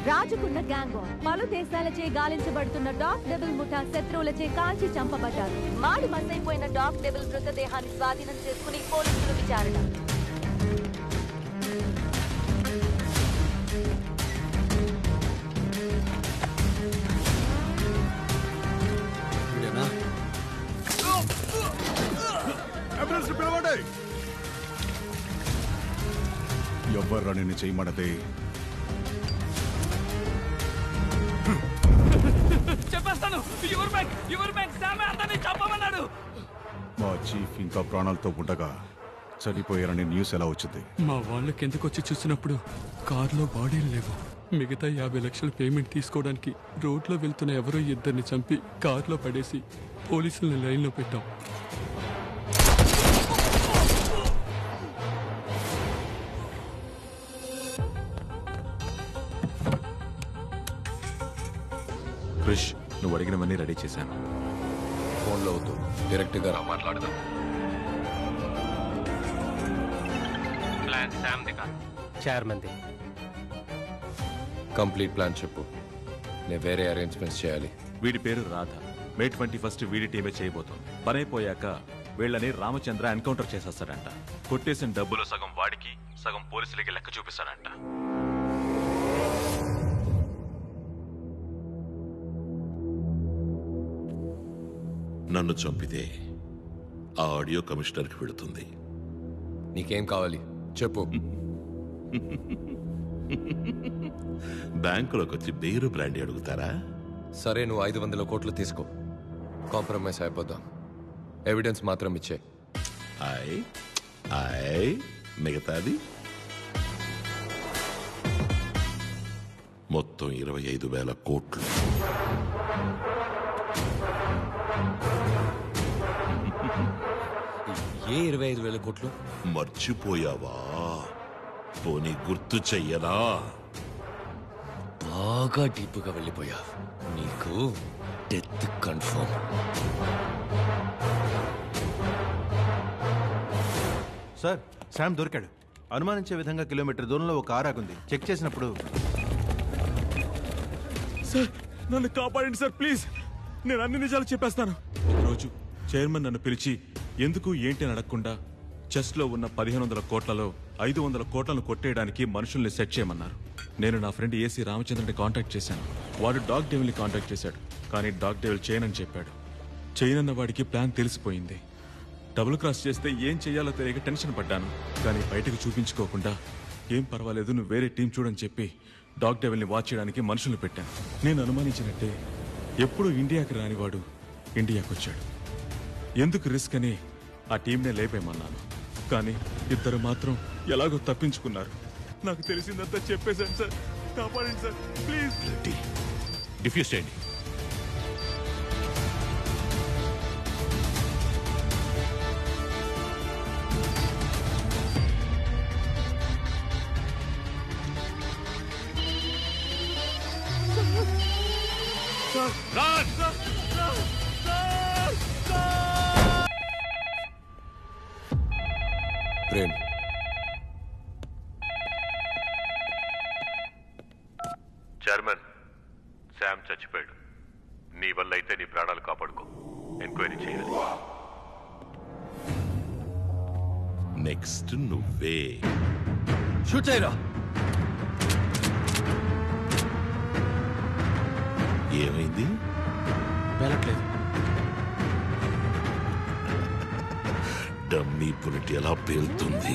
రాజుకున్న గ్యాంగ్ పలు దేశాలచే గాలించబడుతున్న డాగ్ డెవిల్ ముఠా శత్రువులచే కాల్చి చంపబడ్డారు. మాడి మసైపోయిన డాగ్ డెవిల్ మృతదేహాన్ని స్వాధీనం చేసుకుని పోలీసులు విచారణ. ఎవ్వరు నిన్ను చేయమన్నదే. చెప్పేస్తాను. యువర్ బ్యాంక్ సామే అందరినీ చంపమన్నాడు. మా చీఫ్ ఇంకా ప్రాణాలతో ఉండగా చనిపోయారని న్యూస్ ఎలా వచ్చింది? మా వాళ్ళు కిందకొచ్చి చూసినప్పుడు కారులో బాడీలు లేవు. మిగతా 50 లక్షల పేమెంట్ తీసుకోవడానికి రోడ్లో వెళ్తున్న ఎవరో ఇద్దరిని చంపి కారులో పడేసి పోలీసులను లైన్లో పెట్టాం. క్రిష్, నువ్వు అడిగినవన్నీ రెడీ చేశాను. ఫోన్లో వద్దు, డైరెక్ట్గా రా, మాట్లాడదాం. ప్లాన్ శామ్ది కాదు, చైర్మన్ది. కంప్లీట్ ప్లాన్ చెప్పు. నేను వేరే అరేంజ్మెంట్స్ చేయాలి. వీడి పేరు రాధ. మే 21 వీడి టీమే చేయబోతోంది. పనైపోయాక వీళ్ళని రామచంద్ర ఎన్కౌంటర్ చేసేస్తాడంట. కొట్టేసిన డబ్బులు సగం వాడికి, సగం పోలీసులకి లెక్క చూపిస్తాడంట. నన్ను చంపితే ఆ ఆడియో కమిషనర్కి వెళుతుంది. నీకేం కావాలి చెప్పు. బ్యాంకులోకి వచ్చి బేరు బ్రాండీ అడుగుతారా? సరే, నువ్వు 500 కోట్లు తీసుకో. కాంప్రమైజ్ అయిపోదాం. ఎవిడెన్స్ మాత్రం ఇచ్చే. మిగతాది మొత్తం 25,000 కోట్లు. ఏ 25,000 కోట్లు? మర్చిపోయావా? పోనీ గుర్తు చెయ్యనా? బాగా డీప్గా వెళ్ళిపోయా. నీకు డెత్ కన్ఫర్మ్. సార్, శామ్ దొరికాడు. అనుమానించే విధంగా కిలోమీటర్ దూరంలో ఒక కారు ఆగుంది. చెక్ చేసినప్పుడు సార్, నన్ను కాపాడండి సార్, ప్లీజ్. నేను అన్ని నిజాలు చెప్పేస్తాను. ఒకరోజు చైర్మన్ నన్ను పిలిచి ఎందుకు ఏంటి అని అడగకుండా చెస్ట్లో ఉన్న 1500 కోట్లలో 500 కోట్లను కొట్టేయడానికి మనుషుల్ని సెట్ చేయమన్నారు. నేను నా ఫ్రెండ్ ఏసీ రామచంద్రని కాంటాక్ట్ చేశాను. వాడు డాగ్ డెవిల్ని కాంటాక్ట్ చేశాడు. కానీ డాగ్ డెవిల్ చేయనని చెప్పాడు. చేయనన్న వాడికి ప్లాన్ తెలిసిపోయింది. డబుల్ క్రాస్ చేస్తే ఏం చేయాలో తెలియక టెన్షన్ పడ్డాను. కానీ బయటకు చూపించుకోకుండా ఏం పర్వాలేదు, నువ్వు వేరే టీం చూడని చెప్పి డాగ్ డెవిల్ని వాచ్ చేయడానికి మనుషులు పెట్టాను. నేను అనుమానించినట్టే ఎప్పుడూ ఇండియాకి రానివాడు ఇండియాకి వచ్చాడు. ఎందుకు రిస్క్ అని ఆ టీంనే లేపేమన్నాను. కానీ ఇద్దరు మాత్రం ఎలాగో తప్పించుకున్నారు. నాకు తెలిసిందంతా చెప్పేశాను సార్, కాపాడండి సార్ ప్లీజ్. డిఫ్యూజ్ చేయండి. ప్రేమ్, చైర్మన్, శామ్ చచ్చిపోయాడు. నీ వల్ల అయితే నీ ప్రాణాలు కాపాడుకో. ఎంక్వైరీ చేయాలి. నెక్స్ట్ నువ్వే. షూట్ చేయరా. ఏమైంది? వెళ్ళట్లేదు. డమ్మీ బుల్లెట్ ఎలా పేలుతుంది?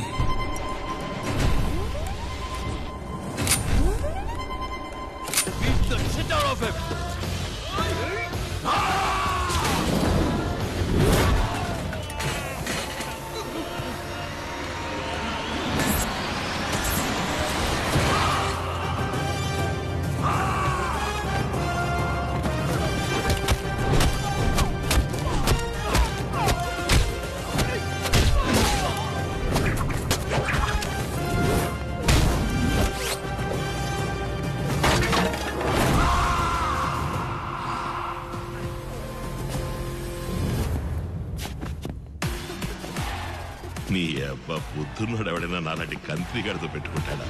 నీ అబ్బా పొద్దున్నోడు ఎవడైనా నాలాంటి కంత్రి గడితో పెట్టుకుంటాడా?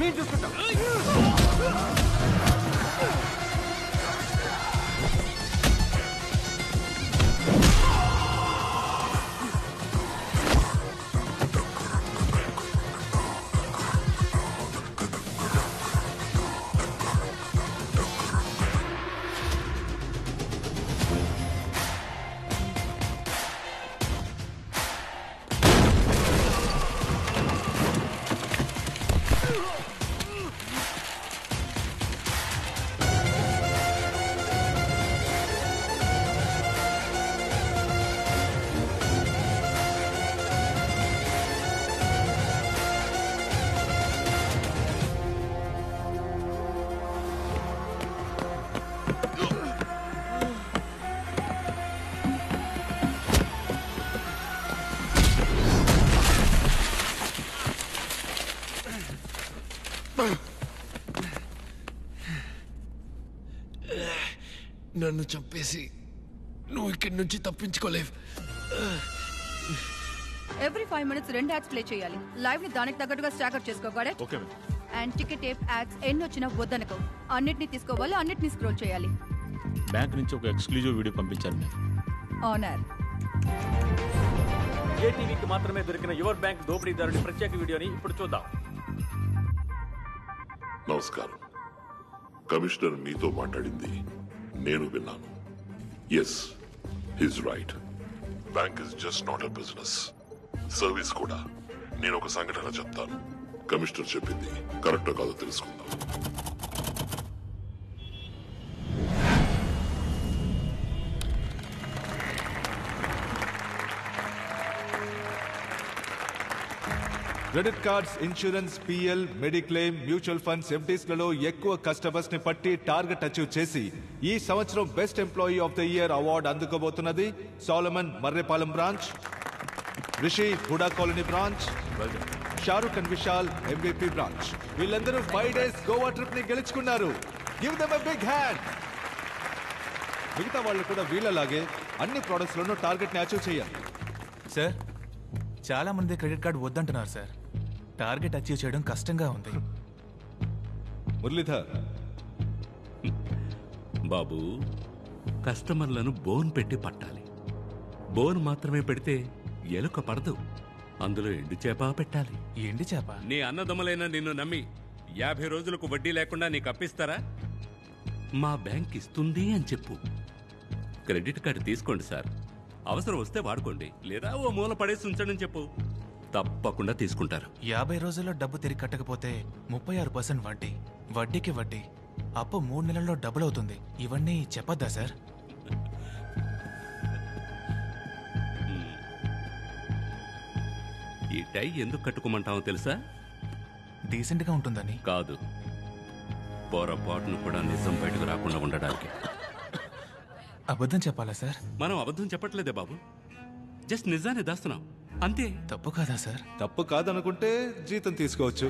మేము చూసుకుంటాం. నన్ను చంపేసి నువ్వు ఇక్కడి నుంచి తప్పించుకోలేవు. ఎవ్రీ 5 minutes 2 యాడ్స్ ప్లే చేయాలి. లైవ్ ని దానికి తగ్గట్టుగా స్టాకర్ చేసుకోవాలి. Okay. And ticket tape ads ఎన్ని వచ్చినా వద్దనుకో. అన్నిటిని తీసుకోవాలి, అన్నిటిని స్క్రోల్ చేయాలి. బ్యాంక్ నుంచి ఒక ఎక్స్క్లూజివ్ వీడియో పంపించారు మేము. ఆనర్ ఏటీవీకి మాత్రమే దొరికిన యువర్ బ్యాంక్ దోపిడీదారుడి ప్రత్యేక వీడియోని ఇప్పుడు చూద్దాం. నమస్కారం. కమిషనర్ మీతో మాట్లాడింది నేను విన్నాను. Yes, he's right. Bank is just not a business, service కూడా. నేను ఒక సంఘటన చెప్తాను. కమిషనర్ చెప్పింది కరెక్టో కాదో తెలుసుకుందాం. Credit cards, insurance, PL, mediclaim, mutual funds, ఎఫ్డీస్లలో ఎక్కువ కస్టమర్స్ ని పట్టి టార్గెట్ అచీవ్ చేసి ఈ సంవత్సరం best employee of the year award అందుకోబోతున్నది Solomon Marripalem branch, Rishi Huda colony branch, Shahrukh and Vishal MVP branch. వీళ్ళందరూ 5 days గోవా ట్రిప్ ని గెలుచుకున్నారు. Give them a big hand. మిగతా వాళ్ళు కూడా వీళ్ళలాగే అన్ని ప్రొడక్ట్స్ లోనూ టార్గెట్ ని అచీవ్ చేయాలి. సార్, చాలా మంది క్రెడిట్ కార్డు వద్దంటున్నారు సార్. టార్గెట్ అచీవ్ చేయడం కష్టంగా ఉంది. మురళీధర్ బాబు, కస్టమర్లను బోన్ పెట్టి పట్టాలి. బోన్ మాత్రమే పెడితే ఎలుక పడదు. అందులో ఎండు చేప పెట్టాలి. ఎండు చేప? నీ అన్నదమ్ములైన నిన్ను నమ్మి 50 రోజులకు వడ్డీ లేకుండా నీకు అప్పిస్తారా? మా బ్యాంక్ ఇస్తుంది అని చెప్పు. క్రెడిట్ కార్డు తీసుకోండి సార్, అవసరం వస్తే వాడుకోండి, లేదా ఓ మూల పడేసి ఉంచండి చెప్పు. తప్పకుండా తీసుకుంటారు. 50 రోజుల్లో డబ్బు తిరిగి కట్టకపోతే 36% వడ్డీ, వడ్డీకి వడ్డీ. అప్పు 3 నెలల్లో డబుల్ అవుతుంది. ఇవన్నీ చెప్పొద్దా సార్? ఈ టై ఎందుకు కట్టుకోమంటావో తెలుసా? డీసెంట్ గా ఉంటుందని కాదు, పొరపాటును కూడా నిజం బయటకు రాకుండా ఉండడానికి. అబద్ధం చెప్పాలా సార్? మనం అబద్ధం చెప్పట్లేదే బాబు, జస్ట్ నిజాన్ని దాస్తున్నాం అంతే. తప్పు కాదా సార్? తప్పు కాదనుకుంటే జీతం తీసుకోవచ్చు.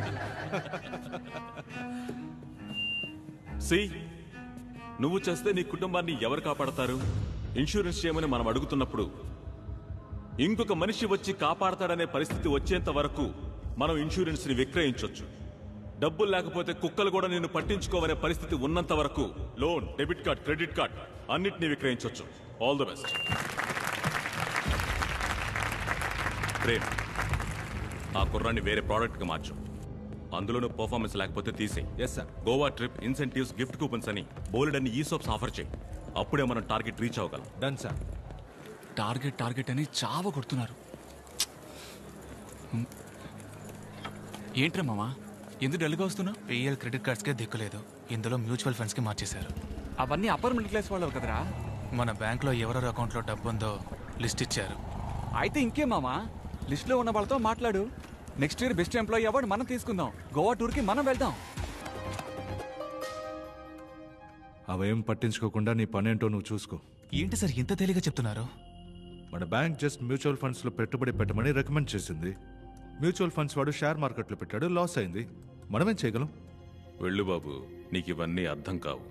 నువ్వు చేస్తే నీ కుటుంబాన్ని ఎవరు కాపాడతారు? ఇన్సూరెన్స్ చేయమని మనం అడుగుతున్నప్పుడు ఇంకొక మనిషి వచ్చి కాపాడతాడనే పరిస్థితి వచ్చేంత వరకు మనం ఇన్సూరెన్స్ ని విక్రయించవచ్చు. డబ్బులు లేకపోతే కుక్కలు కూడా నిన్ను పట్టించుకోవనే పరిస్థితి ఉన్నంత వరకు loan, debit card, credit card అన్నిటినీ విక్రయించవచ్చు. All the best. ప్రేమ్, ఆ కుర్రాన్ని వేరే ప్రోడక్ట్ గా మార్చు. అందులోనూ పర్ఫార్మెన్స్ లేకపోతే తీసే. Yes sir. Goa trip, incentives, gift coupons అని బోలెడన్ని ఈసోప్స్ ఆఫర్ చేయి. అప్పుడే మనం టార్గెట్ రీచ్ అవ్వగలం. Done sir. టార్గెట్ అని చావ కొడుతున్నారు. ఏంట్రా మామా, ఎందుకు డల్గా వస్తున్నా? పిఎల్ క్రెడిట్ కార్డ్స్కే దిక్కులేదు, ఇందులో మ్యూచువల్ ఫండ్స్ కి మార్చేశారు. అవన్నీ అప్పర్ మిడిల్ క్లాస్ వాళ్ళు కదరా. మన బ్యాంక్లో ఎవరెవరి అకౌంట్లో డబ్బు ఉందో లిస్ట్ ఇచ్చారు. అయితే ఇంకే మామా, లిస్ట్లో ఉన్న వాళ్ళతో మాట్లాడు. Next year best employee award మనం తీసుకుందాం. గోవా టూర్కి మనం వెళ్దాం. అవేం పట్టించుకోకుండా నీ పనేంటో నువ్వు చూసుకో. ఏంటి సార్ ఇంత తేలిగా చెప్తున్నారు? మన బ్యాంక్ జస్ట్ మ్యూచువల్ ఫండ్స్ లో పెట్టుబడి పెట్టమని రికమెండ్ చేసింది. మ్యూచువల్ ఫండ్స్ వాడు షేర్ మార్కెట్లో పెట్టాడు, లాస్ అయింది. మనమేం చేయగలం? వెళ్ళు బాబు, నీకు ఇవన్నీ అర్థం కావు.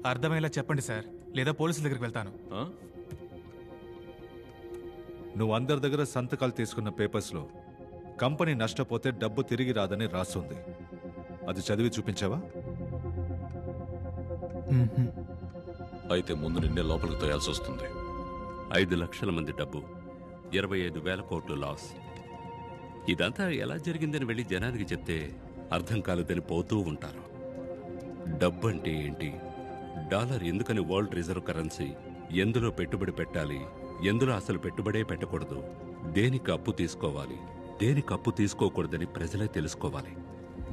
అర్థమయ్యేలా చెప్పండి సార్, లేదా పోలీసుల దగ్గరికి వెళ్తాను. నువ్వు అందరి దగ్గర సంతకాలు తీసుకున్న పేపర్స్లో కంపెనీ నష్టపోతే డబ్బు తిరిగి రాదని రాస్తుంది. అది చదివి చూపించావా? అయితే ముందు నిన్నే లోపలికి తోయాల్సి వస్తుంది. 5 లక్షల మంది డబ్బు, 25,000 కోట్లు లాస్. ఇదంతా ఎలా జరిగిందని వెళ్ళి జనానికి చెప్తే అర్థం కాలేదని పోతూ ఉంటారు. డబ్బు అంటే ఏంటి, డాలర్ ఎందుకని వరల్డ్ రిజర్వ్ కరెన్సీ, ఎందులో పెట్టుబడి పెట్టాలి, ఎందులో అసలు పెట్టుబడే పెట్టకూడదు, దేనికి అప్పు తీసుకోవాలి, దేనికి అప్పు తీసుకోకూడదని ప్రజలే తెలుసుకోవాలి.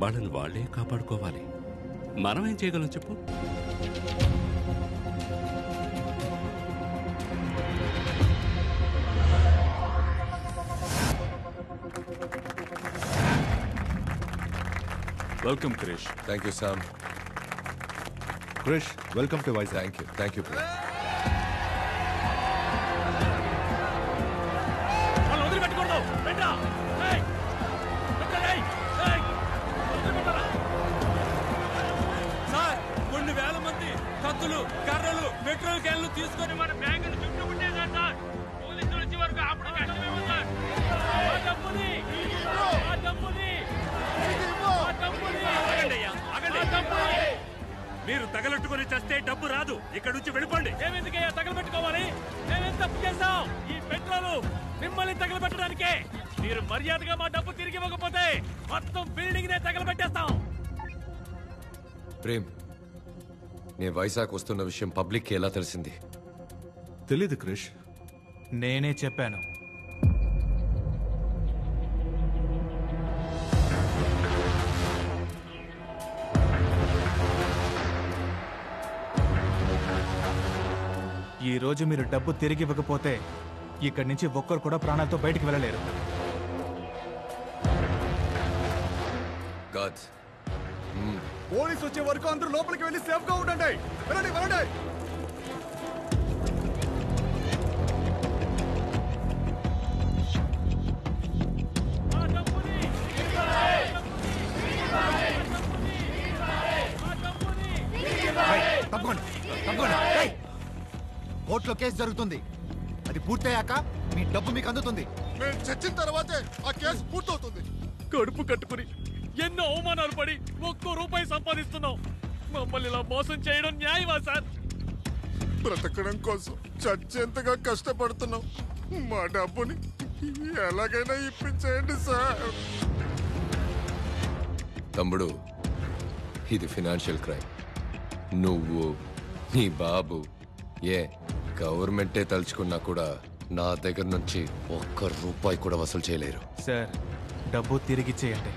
వాళ్ళని వాళ్లే కాపాడుకోవాలి. మనం ఏం చేయగలం చెప్పు? Welcome Krish. Thank you Sam. Krish, welcome to Vizag. Thank you. Sir, కొన్ని వేల మంది కత్తులు, కర్రలు, పెట్రోల్ క్యాన్లు తీసుకొని మన బ్యాంకును చుట్టుకుంటేశారు సార్. పోలీసులు వచ్చే వరకు అప్పుడు కష్టమేమో సార్. ఆ డబ్బుని మీరు తగలెట్టుకుని చస్తే డబ్బు రాదు. ఇక్కడ నుంచి వెళ్ళిపోండి. మేమెందుకయ్యా తగలబెట్టుకోవాలి? మేమేం తప్పు చేస్తాం? ఈ పెట్రోలు మిమ్మల్ని తగలబెట్టడానికే. మీరు మర్యాదగా మా డబ్బు తిరిగి ఇవ్వకపోతే మొత్తం బిల్డింగ్ నే తగలబెట్టేస్తాం. ప్రేమ్, నేను వైజాగ్ వస్తున్న విషయం పబ్లిక్ ఎలా తెలిసింది? తెలీదు క్రిష్. నేనే చెప్పాను. ఈ రోజు మీరు డబ్బు తిరిగి ఇవ్వకపోతే ఇక్కడి నుంచి ఒక్కరు కూడా ప్రాణాలతో బయటికి వెళ్ళలేరు. పోలీసు వచ్చే వరకు అందరూ లోపలికి వెళ్ళి సేఫ్ గా ఉండండి. వెళ్ళండి. కోర్టులో కేసు జరుగుతుంది. అది పూర్తయ్యాక మీ డబ్బు మీకు అందుతుంది. మేము చచ్చిన తర్వాతే ఆ కేసు పూర్తవుతుంది. కడుపు కట్టుకుని ఎన్నో అవమానాలు పడి ₹1 సంపాదిస్తున్నాం. మమ్మల్ని ఇలా మోసం చేయడం న్యాయమా సార్? బ్రతకడం కోసం చచ్చేంతగా కష్టపడుతున్నాం. మా డబ్బుని ఎలాగైనా ఇప్పించేయండి సార్. తమ్ముడు, ఇది ఫినాన్షియల్ క్రైమ్. నువ్వు, నీ బాబు, గవర్నమెంటే తలుచుకున్నా కూడా నా దగ్గర నుంచి ₹1 కూడా వసూలు చేయలేరు. సార్, డబ్బు తిరిగిచ్చేయండి.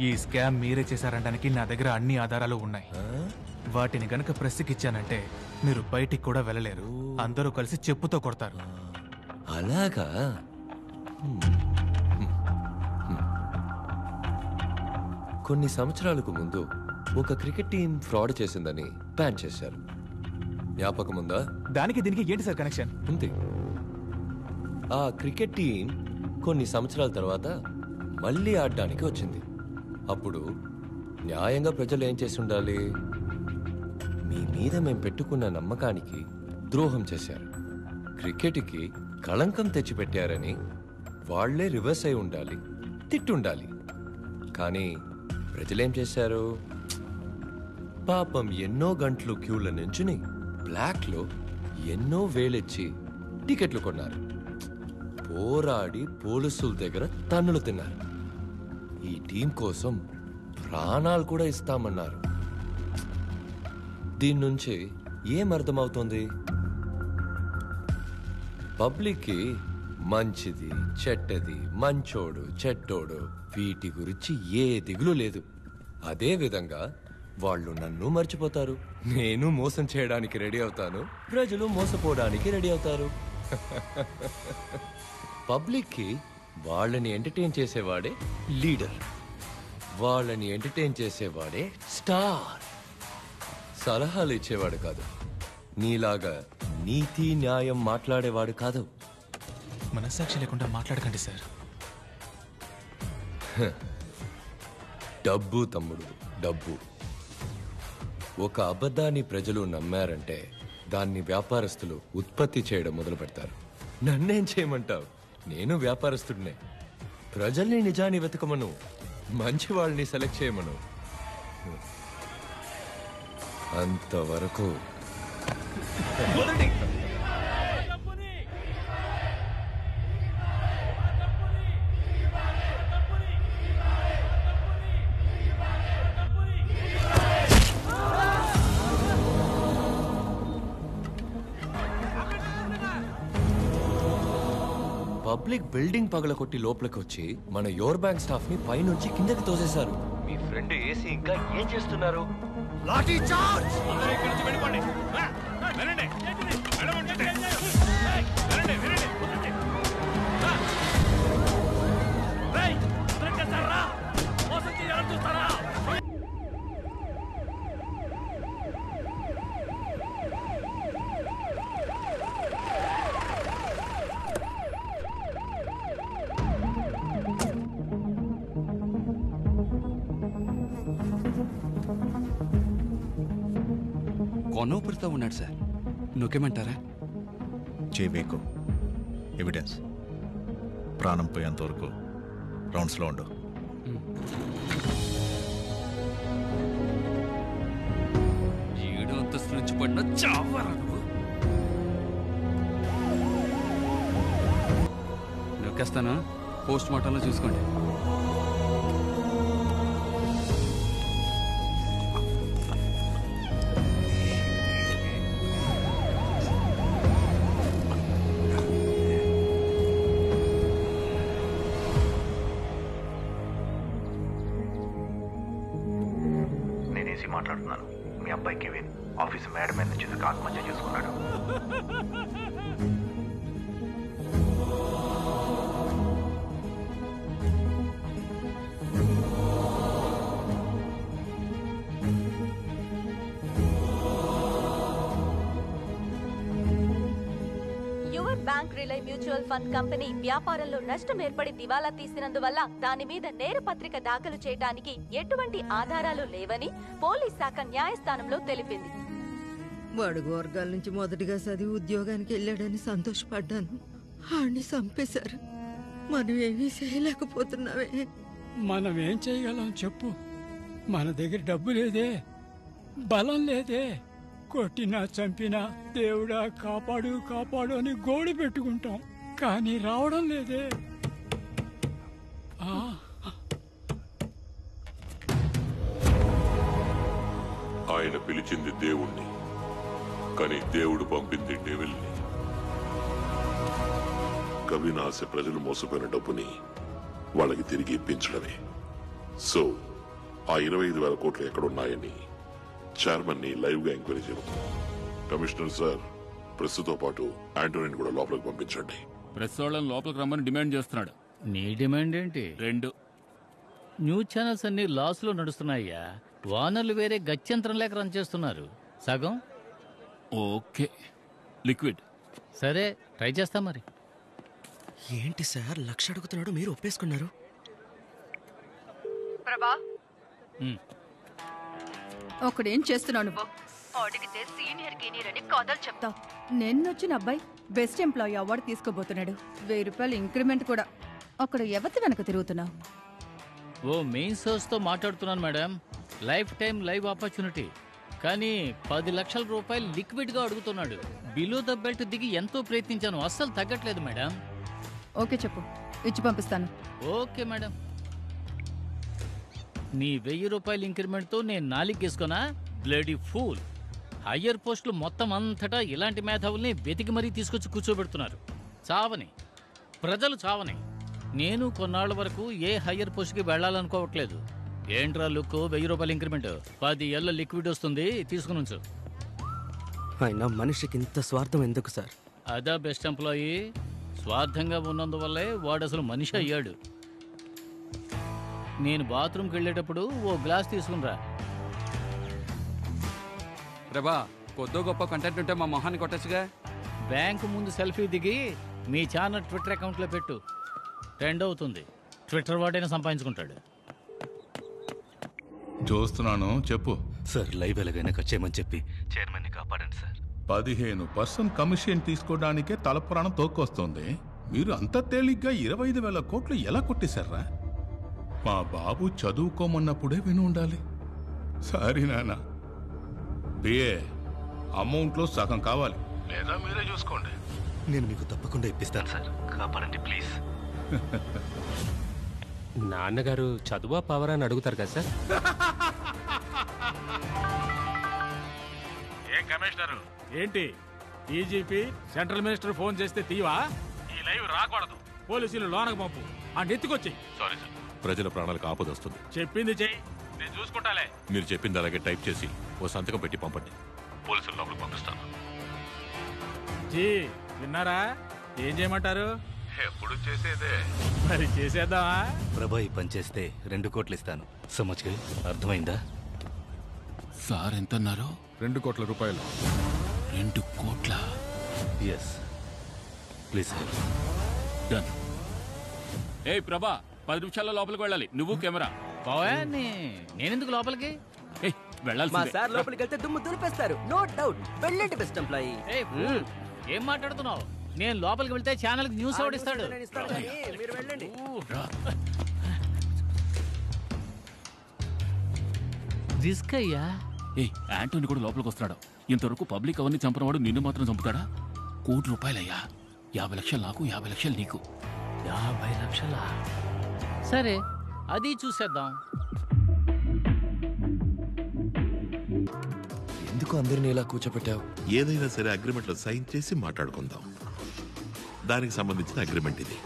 ఈ స్కామ్ మీరే చేశారనడానికి నా దగ్గర అన్ని ఆధారాలు ఉన్నాయి. వాటిని గనక ప్రెస్కిచ్చానంటే మీరు బయటికి కూడా వెళ్ళలేరు. అందరూ కలిసి చెప్పుతో కొడతారు. అలాగా? కొన్ని సంవత్సరాలకు ముందు ఒక క్రికెట్ టీం ఫ్రాడ్ చేసిందని బ్యాన్ చేశారు. జ్ఞాపకం ఉందా? దానికి దీనికి ఏంటి సార్ కనెక్షన్? ఉంది. ఆ క్రికెట్ టీం కొన్ని సంవత్సరాల తర్వాత మళ్ళీ ఆడడానికి వచ్చింది. అప్పుడు న్యాయంగా ప్రజలు ఏం చేసి ఉండాలి? మీ మీద మేము పెట్టుకున్న నమ్మకానికి ద్రోహం చేశారు, క్రికెట్కి కళంకం తెచ్చిపెట్టారని వాళ్లే రివర్స్ అయి ఉండాలి, తిట్టుండాలి. కానీ ప్రజలేం చేశారు? పాపం ఎన్నో గంటలు క్యూల నుంచుని బ్లాక్లో ఎన్నో వేలెచ్చి టికెట్లు కొన్నారు. పోరాడి పోలీసుల దగ్గర తన్నులు తిన్నారు. ఈ టీం కోసం ప్రాణాలు కూడా ఇస్తామన్నారు. దీని నుంచి ఏం అర్థమవుతుంది? పబ్లిక్కి మంచిది, చెడ్డది, మంచోడు, చెడ్డోడు వీటి గురించి ఏ దిగులు లేదు. అదే విధంగా వాళ్ళు నన్ను మర్చిపోతారు. నేను మోసం చేయడానికి రెడీ అవుతాను, ప్రజలు మోసపోవడానికి రెడీ అవుతారు. పబ్లిక్కి వాళ్ళని ఎంటర్టైన్ చేసేవాడే లీడర్, వాళ్ళని ఎంటర్టైన్ చేసేవాడే స్టార్. సలహాలు ఇచ్చేవాడు కాదు, నీలాగా నీతి న్యాయం మాట్లాడేవాడు కాదు. మనస్సాక్షి లేకుండా మాట్లాడకండి సార్. డబ్బు తమ్ముడు, డబ్బు. ఒక అబద్ధాన్ని ప్రజలు నమ్మారంటే దాన్ని వ్యాపారస్తులు ఉత్పత్తి చేయడం మొదలు పెడతారు. నన్నేం చేయమంటావు? నేను వ్యాపారస్తుడినే. ప్రజల్ని నిజాన్ని వెతకమను, మంచి వాళ్ళని సెలెక్ట్ చేయమను. అంతవరకు పబ్లిక్ బిల్డింగ్ పగలకొట్టి లోపలికి వచ్చి మన యోర్ బ్యాంక్ స్టాఫ్ ని పైనుంచి కిందకి తోసేశారు. మీ ఫ్రెండ్ ఏసీ ఇంకా ఏం చేస్తున్నారు? లాఠీ చార్జ్! అందరూ ఇక్కడి నుంచి వెళ్ళిపోండి. వెళ్ళండి. మోసం చేయాలని చూస్తారా? కొనోపరితో ఉన్నాడు సార్, నొక్కేమంటారా? చేయబేకు ఎవిడెన్స్ ప్రాణం పోయేంత వరకు రౌండ్స్లో ఉండు. ఏడు అంతస్తు నుంచి పడిన చావరా నువ్వు. నొక్కేస్తాను, పోస్ట్ మార్టంలో చూసుకోండి. మాట్లాడుతున్నాను. మీ అబ్బాయి కెవిన్ ఆఫీస్ మేడ మీద నుంచి ఆత్మహత్య చేసుకున్నాడు. Your bank rely mutual fund company వ్యాపారంలో నష్టం ఏర్పడి దివాలా తీసినందువల్ల దాని మీద నేరపత్రిక దాఖలు చేయడానికి ఎటువంటి ఆధారాలు లేవని పోలీస్ శాఖ న్యాయస్థానంలో తెలిపింది. బడుగు వర్గాల నుంచి మొదటిగా చదివి ఉద్యోగానికి వెళ్ళాడని సంతోషపడ్డాను. ఆడిని చంపేశారు. మనం ఏమీ చేయలేకపోతున్నావే. మనం ఏం చేయగలం చెప్పు? మన దగ్గర డబ్బు లేదే, బలం లేదే. కొట్టినా చంపినా దేవుడా కాపాడు కాపాడు అని గోడు పెట్టుకుంటాం, కానీ రావడం లేదే. ఆయన పిలిచింది దేవుణ్ణి, కానీ దేవుడు పంపింది డెవిల్ని. కవినాశ ప్రజలు మోసపోయిన డబ్బుని వాళ్ళకి తిరిగి ఇప్పించడమే. సో ఆ 25,000 కోట్లు ఎక్కడున్నాయని చైర్మన్ ని లైవ్ గా ఎంక్వైరీ చేయబోతున్నాం. కమిషనర్ సార్, ప్రెస్ తో పాటు ఆంటోనీని కూడా లోపలికి పంపించండి. ప్రెస్ వాళ్ళని లోపలికి రమ్మని డిమాండ్ చేస్తున్నాడు. నీ డిమాండ్ ఏంటి? 2 న్యూస్ ఛానల్స్ అన్ని లాస్ లో నడుస్తున్నాయ్యా. వానర్లు వేరే గత్యంతరం లేక రన్ చేస్తున్నారు. సగం ఓకే లిక్విడ్. సరే ట్రై చేస్తా మరి. ఏంటి సార్ 1,00,000 అడుగుతున్నాడు, మీరు ఒప్పేసుకున్నారు? ప్రభా, ఒకడేం చేస్తున్నావు నువ్వు? అడిగితే సీనియర్ గీనియర్ అని కథలు చెప్తావు. నిన్నొచ్చిన అబ్బాయి బెస్ట్ ఎంప్లాయీ అవార్డు తీసుకోబోతున్నాడు. 1000 రూపాయలు ఇంక్రిమెంట్ కూడా. అక్కడ ఎవరి వెనక తిరుగుతున్నావు? ఓ మెయిన్ సోర్స్ తో మాట్లాడుతున్నాను madam. Life time live opportunity, కానీ 10 లక్షల రూపాయలు లిక్విడ్ గా అడుగుతున్నాడు. బిలో ద బెల్ట్ దిగి ఎంతో ప్రయత్నించాను, అస్సలు తగ్గట్లేదు మేడం. ఓకే చెప్పు, ఇచ్చి పంపిస్తాను. Okay madam. నీ 1000 రూపాయల ఇంక్రిమెంట్ తో నేను 4 గేసుకోనా? Bloody fool. హయ్యర్ పోస్టులు మొత్తం అంతటా ఇలాంటి మేధావుల్ని వెతికి మరీ తీసుకొచ్చి కూర్చోబెడుతున్నారు. చావని ప్రజలు చావని. నేను కొన్నాళ్ల వరకు ఏ హయ్యర్ పోస్ట్కి వెళ్ళాలనుకోవట్లేదు. ఏంట్రా లుక్, 1000 రూపాయల ఇంక్రిమెంట్, 10 ఏళ్ళ లిక్విడ్ వస్తుంది, తీసుకుని ఉంచు. అయినా మనిషికి ఇంత స్వార్థం ఎందుకు సార్? అదా బెస్ట్ ఎంప్లాయీ. స్వార్థంగా ఉన్నందువల్లే వాడు అసలు మనిషి అయ్యాడు. నేను బాత్రూమ్కి వెళ్ళేటప్పుడు ఓ గ్లాస్ తీసుకునిరా. ప్రభా, కొద్దో గొప్ప కంటెంట్ ఉంటే మా మొహాన్ని కొట్టచ్చుగా. బ్యాంకు ముందు సెల్ఫీ దిగి మీ ఛానల్ ట్విట్టర్ అకౌంట్లో పెట్టు. ట్రెండ్ అవుతుంది. ట్విట్టర్ వాడైనా సంపాదించుకుంటాడు. చూస్తున్నాను, చెప్పు. సార్ లైవ్ ఎలాగైనా కట్ చేయమని చెప్పి చైర్మన్ని కాపాడండి సార్. 15% కమిషన్ తీసుకోవడానికే తలపురాణం తోక్కొస్తోంది. మీరు అంత తేలిగ్గా 25,000 కోట్లు ఎలా కొట్టేశారా? మా బాబు చదువుకోమన్నప్పుడే విని ఉండాలి. సారీ నాన్న. పిఏ, అమౌంట్లో సగం కావాలి, లేదా మీరే చూసుకోండి. నేను మీకు తప్పకుండా ఇప్పిస్తాను సార్, కాపాడండి ప్లీజ్. నాన్నగారు చదువా పవర్ అని అడుగుతారు కదా సార్. ఏం కమిషనర్ ఏంటి డీజీపీ సెంట్రల్ మినిస్టర్ ఫోన్ చేస్తే తీవా? ఈ లైవ్ రాకూడదు, పోలీసులు లోనకు పంపు, ఆ నెత్తికొచ్చి. సారీ సార్, ప్రజల ప్రాణాలకు ఆపద వస్తుంది. చెప్పింది చెయ్యి, నేను చూసుకుంటాలే. మీరు చెప్పింది అలాగే టైప్ చేసి ఓ సంతకం పెట్టి పంపండి, పోలీసుల లోపలికి పంపిస్తాను. జీ విన్నారా? ఏం చేయమంటారు? ఎప్పుడు చేసేదే. మరి చేసేద్దామా? ప్రభా ఈ పని చేస్తే 2 కోట్లు ఇస్తాను. సమజ్కి అర్థమైందా? సార్ ఎంత అన్నారు? 2 కోట్ల రూపాయలు. 2 కోట్ల? Yes please done. ఏ ప్రభా, 10 నిమిషాల్లో లోపలికి వెళ్ళాలి. నువ్వు కెమెరా. నేనెందుకు లోపలికి వెళ్ళాలి. మా సార్ లోపలికి వెళ్తే దుమ్ము దులిపేస్తారు. No doubt. వెళ్ళండి బెస్ట్ ఎంప్లాయీ. ఏం మాట్లాడుతున్నావు? నేను లోపలికి వెళ్తే ఛానల్ న్యూస్ ఓడిస్తాడు. మీరు వెళ్ళండి. రిస్క్ అయ్యా. ఏ యాంటోని కూడా లోపలికి వస్తున్నాడు. ఇంతవరకు పబ్లిక్ అవన్నీ చంపినవాడు నిన్ను మాత్రం చంపుతాడా? ₹1,00,00,000 అయ్యా. 50 లక్షలు నాకు, 50 లక్షలు నీకు. 50 లక్షలా? సరే అది చూసేద్దాం. ఎందుకు అందరినీ ఇలా కూర్చోపెట్టావు? ఏదైనా సరే అగ్రిమెంట్లో సైన్ చేసి మాట్లాడుకుందాం. దానికి సంబంధించిన అగ్రిమెంట్ ఇది.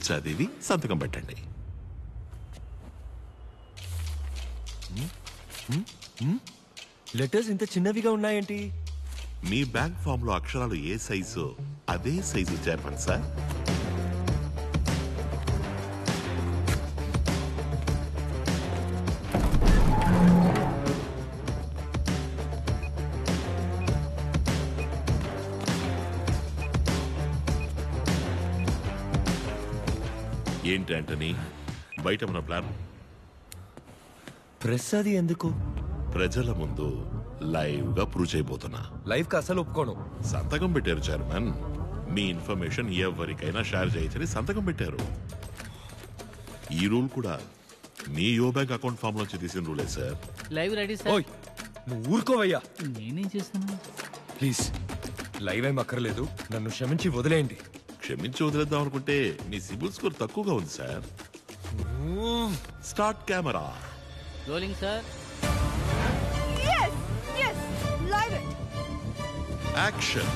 చదివి సంతకం పెట్టండి. లెటర్స్ ఇంత చిన్నవిగా ఉన్నాయేంటి? మీ బ్యాంక్ ఫామ్ లో అక్షరాలు ఏ సైజు అదే సైజు చైర్మన్ సార్. ఏంటి ఆంటనీ, బయట మన ప్లాన్? ప్రెస్ అది ఎందుకు? ప్రజల ముందు లైవ్ గా ప్రూవ్ చేయబోతున్నా. లైవ్ కి అసలు ఒప్పుకోను. సంతకం పెట్టారు చైర్మన్. మీ ఇన్ఫర్మేషన్ ఎవరికైనా షేర్ చేయొచ్చని సంతకం పెట్టారు. ఈ రూల్ కూడా మీ యో బ్యాంక్ అకౌంట్ ఫామ్ నుంచి తీసిన రూలే సార్. Live ready sir. నువ్వు ఊరుకోవయ్యా. నేనేం చేశాను? ప్లీజ్ లైవ్ ఏం అక్కర్లేదు, నన్ను క్షమించి వదిలేయండి. క్షమించి వదిలేద్దాం అనుకుంటే మీ సిబిల్ స్కోర్ తక్కువగా ఉంది sir. Start camera. Rolling sir. Action.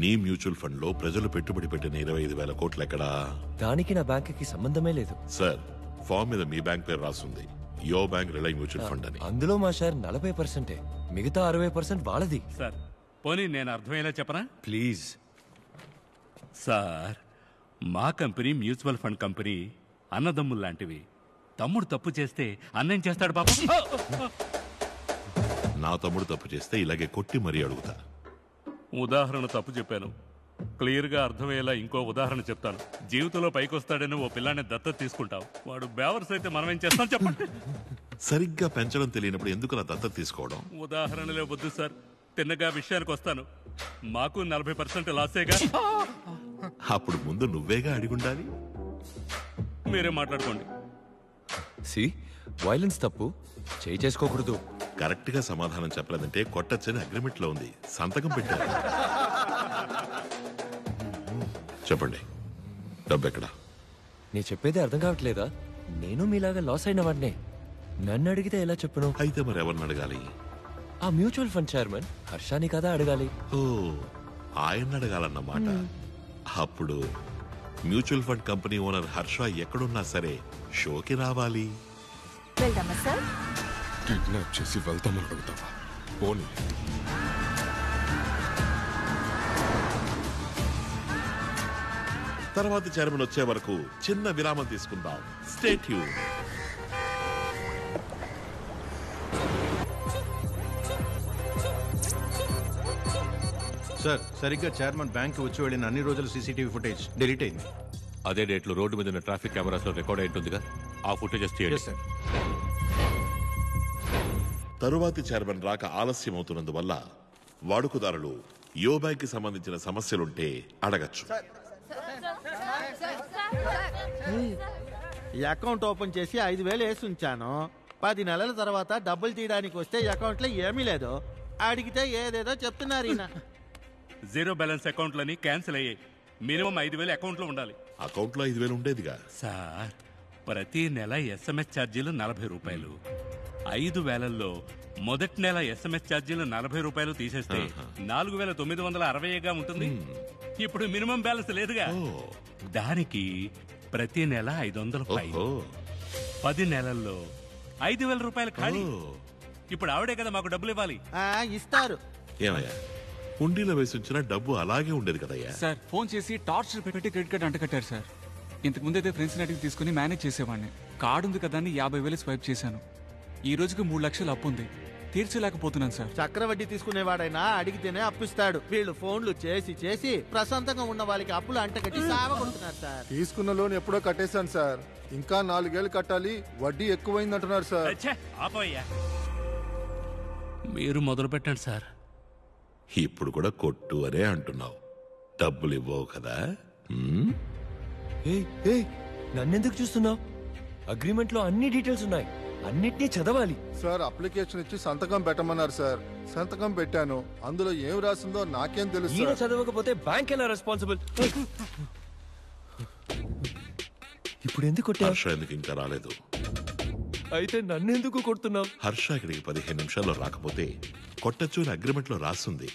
నీ మ్యూచువల్ ఫండ్ లో ప్రజలు పెట్టుబడి పెట్టిన 25,000 కోట్లు ఎక్కడా? దానికి నా బ్యాంక్కి సంబంధమే లేదు సార్. ఫామ్ మీద మీ బ్యాంక్ పేరు రాస్తుంది, యో బ్యాంక్ రిలై మ్యూచువల్ ఫండ్ అని. అందులో మా షేర్ 40%, మిగతా 60% వాళ్ళది. సార్ పోనీ నేను అర్థమయ్యేలా చెప్పనా? ప్లీజ్ సార్, మా కంపెనీ మ్యూచువల్ ఫండ్ కంపెనీ అన్నదమ్ములు లాంటివి. తమ్ముడు తప్పు చేస్తే అన్నేం చేస్తాడు పాపం? నా తమ్ముడు తప్పు చేస్తే ఇలాగే కొట్టి మరీ అడుగుతా. ఉదాహరణ తప్పు చెప్పాను, క్లియర్ గా అర్థమయ్యేలా ఇంకో ఉదాహరణ చెప్తాను. జీవితంలో పైకొస్తాడని ఓ పిల్లాన్ని దత్తత తీసుకుంటావు, వాడు బేవర్స్ అయితే మనం ఏం చేస్తాం చెప్పండి? సరిగ్గా పెంచడం తెలియనప్పుడు ఎందుకు నా దత్తత తీసుకోవడం? ఉదాహరణలే వద్దు సార్, తిన్నగా విషయానికి వస్తాను. మాకు 40% లాసేగా. అప్పుడు ముందు నువ్వేగా అడిగుండాలి. మీరే మాట్లాడుకోండి. సి వైలెన్స్ తప్పు, చేయి చేసుకోకూడదు. కరెక్ట్ గా సమాధానం చెప్పలేదంటే కొట్టచ్చని అగ్రిమెంట్ లో ఉంది, సంతకం పెట్టారు. చెప్పండి, డబ్బు ఎక్కడా? నేను చెప్పేది అర్థం కావట్లేదా? నేను మీలాగా లాస్ అయిన వాడినే. నన్ను అడిగితే ఎలా చెప్పను? అయితే మరి ఎవరిని అడగాలి? ఆ మ్యూచువల్ ఫండ్ చైర్మన్ హర్షాని కదా అడగాలి. ఓ, ఆయన అడగాలన్నమాట. అప్పుడు mutual fund company owner Harsha ఎక్కడున్నా సరే షోకి రావాలి. వెళ్దామా సార్? కిడ్నాప్ చేసి వెళ్తామని అడుగుతావా? పోనీ. తర్వాత చైర్మన్ వచ్చే వరకు చిన్న విరామం తీసుకుందాం. Stay tune. సార్, సరిగ్గా చైర్మన్ బ్యాంక్ వచ్చి వెళ్ళిన అన్ని రోజుల సీసీటీవీ ఫుటేజ్ డిలీట్ అయింది. అదే డేట్లో రోడ్డు మీద ఉన్న ట్రాఫిక్ కెమెరాస్ లో రికార్డ్ అయి ఉంటుందిగా, ఆ ఫుటేజెస్ చేయండి. తరువాతి చైర్మన్ రాక ఆలస్యం అవుతున్నందువల్ల వాడుకదారులు యో బ్యాంక్ కి సంబంధించిన సమస్యలుంటే అడగచ్చు. ఈ అకౌంట్ ఓపెన్ చేసి 5,000 వేసి ఉంచాను. 10 నెలల తర్వాత డబ్బులు తీయడానికి వస్తే అకౌంట్ లో ఏమీ లేదు. అడిగితే ఏదేదో చెప్తున్నారు ఈయన. జీరో బ్యాలెన్స్ అకౌంట్లని క్యాన్సిల్ అయ్యాయి. మినిమం 5,000 అకౌంట్ లో ఉండాలి. అకౌంట్ లో 5,000 ఉండేదిగా సార్. ప్రతి నెల SMS ఛార్జీలు 40 రూపాయలు. 5,000లో మొదటి నెల SMS ఛార్జీలు 40 రూపాయలు తీసేస్తే 4,960గా ఉంటుంది. ఇప్పుడు మినిమం బ్యాలెన్స్ లేదుగా, దానికి ప్రతి నెల 500 ఫైన్. 10 నెలల్లో 5,000 రూపాయలు ఖాళీ. ఇప్పుడు ఆవిడే కదా మాకు డబ్బులు ఇవ్వాలి. ఇస్తారు. ఏమయ్యా, కుండీలో వేసి ఉంచిన డబ్బు అలాగే ఉండేది కదయ్యా. సార్ ఫోన్ చేసి టార్చర్ పెట్టి క్రెడిట్ కార్డ్ అంటకట్టారు సార్. ఇంతకు ముందైతే ఫ్రెండ్స్ అడిగి తీసుకుని మేనేజ్ చేసేవాడిని. కార్డు ఉంది కదా అని 50,000 స్వైప్ చేశాను. ఈ రోజుకి 3 లక్షలు అప్పు ఉంది, తీర్చలేకపోతున్నాను సార్. చక్రవడ్డీ తీసుకునేవాడైనా అడిగితేనే అప్పిస్తాడు. వీళ్ళు ఫోన్లు చేసి చేసి ప్రశాంతంగా ఉన్న వాళ్ళకి అప్పులు అంటకట్టి సావకుంటున్నారు సార్. తీసుకున్న లోన్ ఎప్పుడో కట్టేశాను సార్. ఇంకా 4 ఏళ్ళు కట్టాలి. వడ్డీ ఎక్కువైంది అంటున్నారు సార్. మీరు మొదలు పెట్టండి సార్. ఇప్పుడు కూడా కొట్టు అనే అంటున్నావు, డబ్బులు ఇవ్వవు కదా. నన్నెందుకు చూస్తున్నావు? అగ్రిమెంట్ లో అన్ని డీటెయిల్స్ ఉన్నాయి, అన్నిటినీ చదవాలి. సార్ అప్లికేషన్ ఇచ్చి సంతకం పెట్టమన్నారు సార్. సంతకం పెట్టాను. అందులో ఏం రాసిందో నాకేం తెలుసు. ఈయన చదవకపోతే బ్యాంక్ ఎలా రెస్పాన్సిబుల్? ఇప్పుడు ఎందుకు కొట్టా? హర్ష ఎందుకు ఇంకా రాలేదు? అయితే నన్నెందుకు కొడుతున్నావు? హర్ష ఇక్కడికి 15 నిమిషాల్లో రాకపోతే కొట్టచ్చు అని అగ్రిమెంట్ లో రాస్తుంది.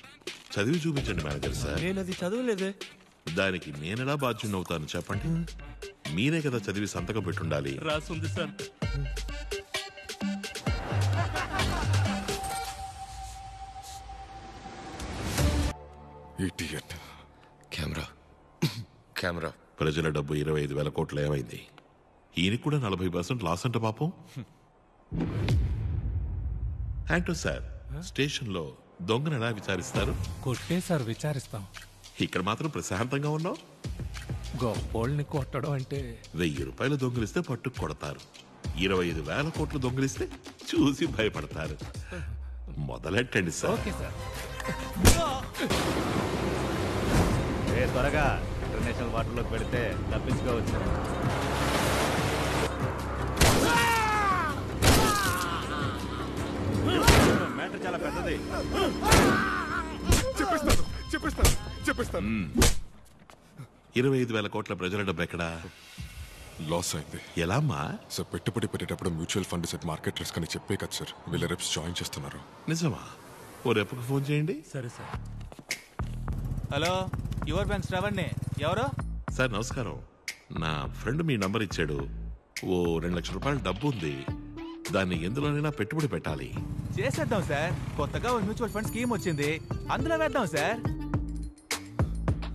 చదివి చూపించండి మేనేజర్ సార్. నేను అది చదవలేదే. దానికి నేనెలా బాధ్యునవుతాను చెప్పండి. మీరే కదా చదివి సంతకం పెట్టుండాలి. రాసుంది సార్. కెమెరా ప్రజల డబ్బు 25,000 కోట్లు ఏమైంది? ఈయనకి కూడా 40% లాస్ అంట పాపం. యాంటో సార్, స్టేషన్ లో దొంగను ఎలా విచారిస్తారు? కొట్టే సార్ విచారిస్తాం. ఇక్కడ మాత్రం ప్రశాంతంగా ఉన్నావు. గొప్పోళ్ళని కొట్టడం అంటే 1,000 రూపాయలు దొంగిలిస్తే పట్టుకు కొడతారు. 25,000 కోట్లు దొంగిలిస్తే చూసి భయపడతారు. మొదలెట్టండి సార్. Okay sir. త్వరగా ఇంటర్నేషనల్ వాటర్లోకి పెడితే తప్పించుకోవచ్చు. మ్యాటర్ చాలా పెద్దది. చెప్పేస్తాను. 25,000 కోట్ల ప్రజల డబ్బు ఎక్కడా? లాస్ అయింది. ఎలా అమ్మా? సార్ పెట్టుబడి పెట్టేటప్పుడు mutual fund set market risk అని చెప్పే కదా సార్ వీళ్ళ రెప్స్ జాయిన్ చేస్తున్నారు. నిజమా? ఓ రెప్కి ఫోన్ చేయండి. సరే సార్. హలో, యువర్ బ్యాంక్ శ్రవణ్ణి. ఎవరు? సార్ నమస్కారం. నా ఫ్రెండ్ మీ నంబర్ ఇచ్చాడు. ఓ 2 లక్షల రూపాయల డబ్బు ఉంది. దాన్ని ఎందులోనైనా పెట్టుబడి పెట్టాలి. చేసేద్దాం సార్. కొత్తగా మ్యూచువల్ ఫండ్ స్కీమ్ వచ్చింది, అందులో వేద్దాం సార్.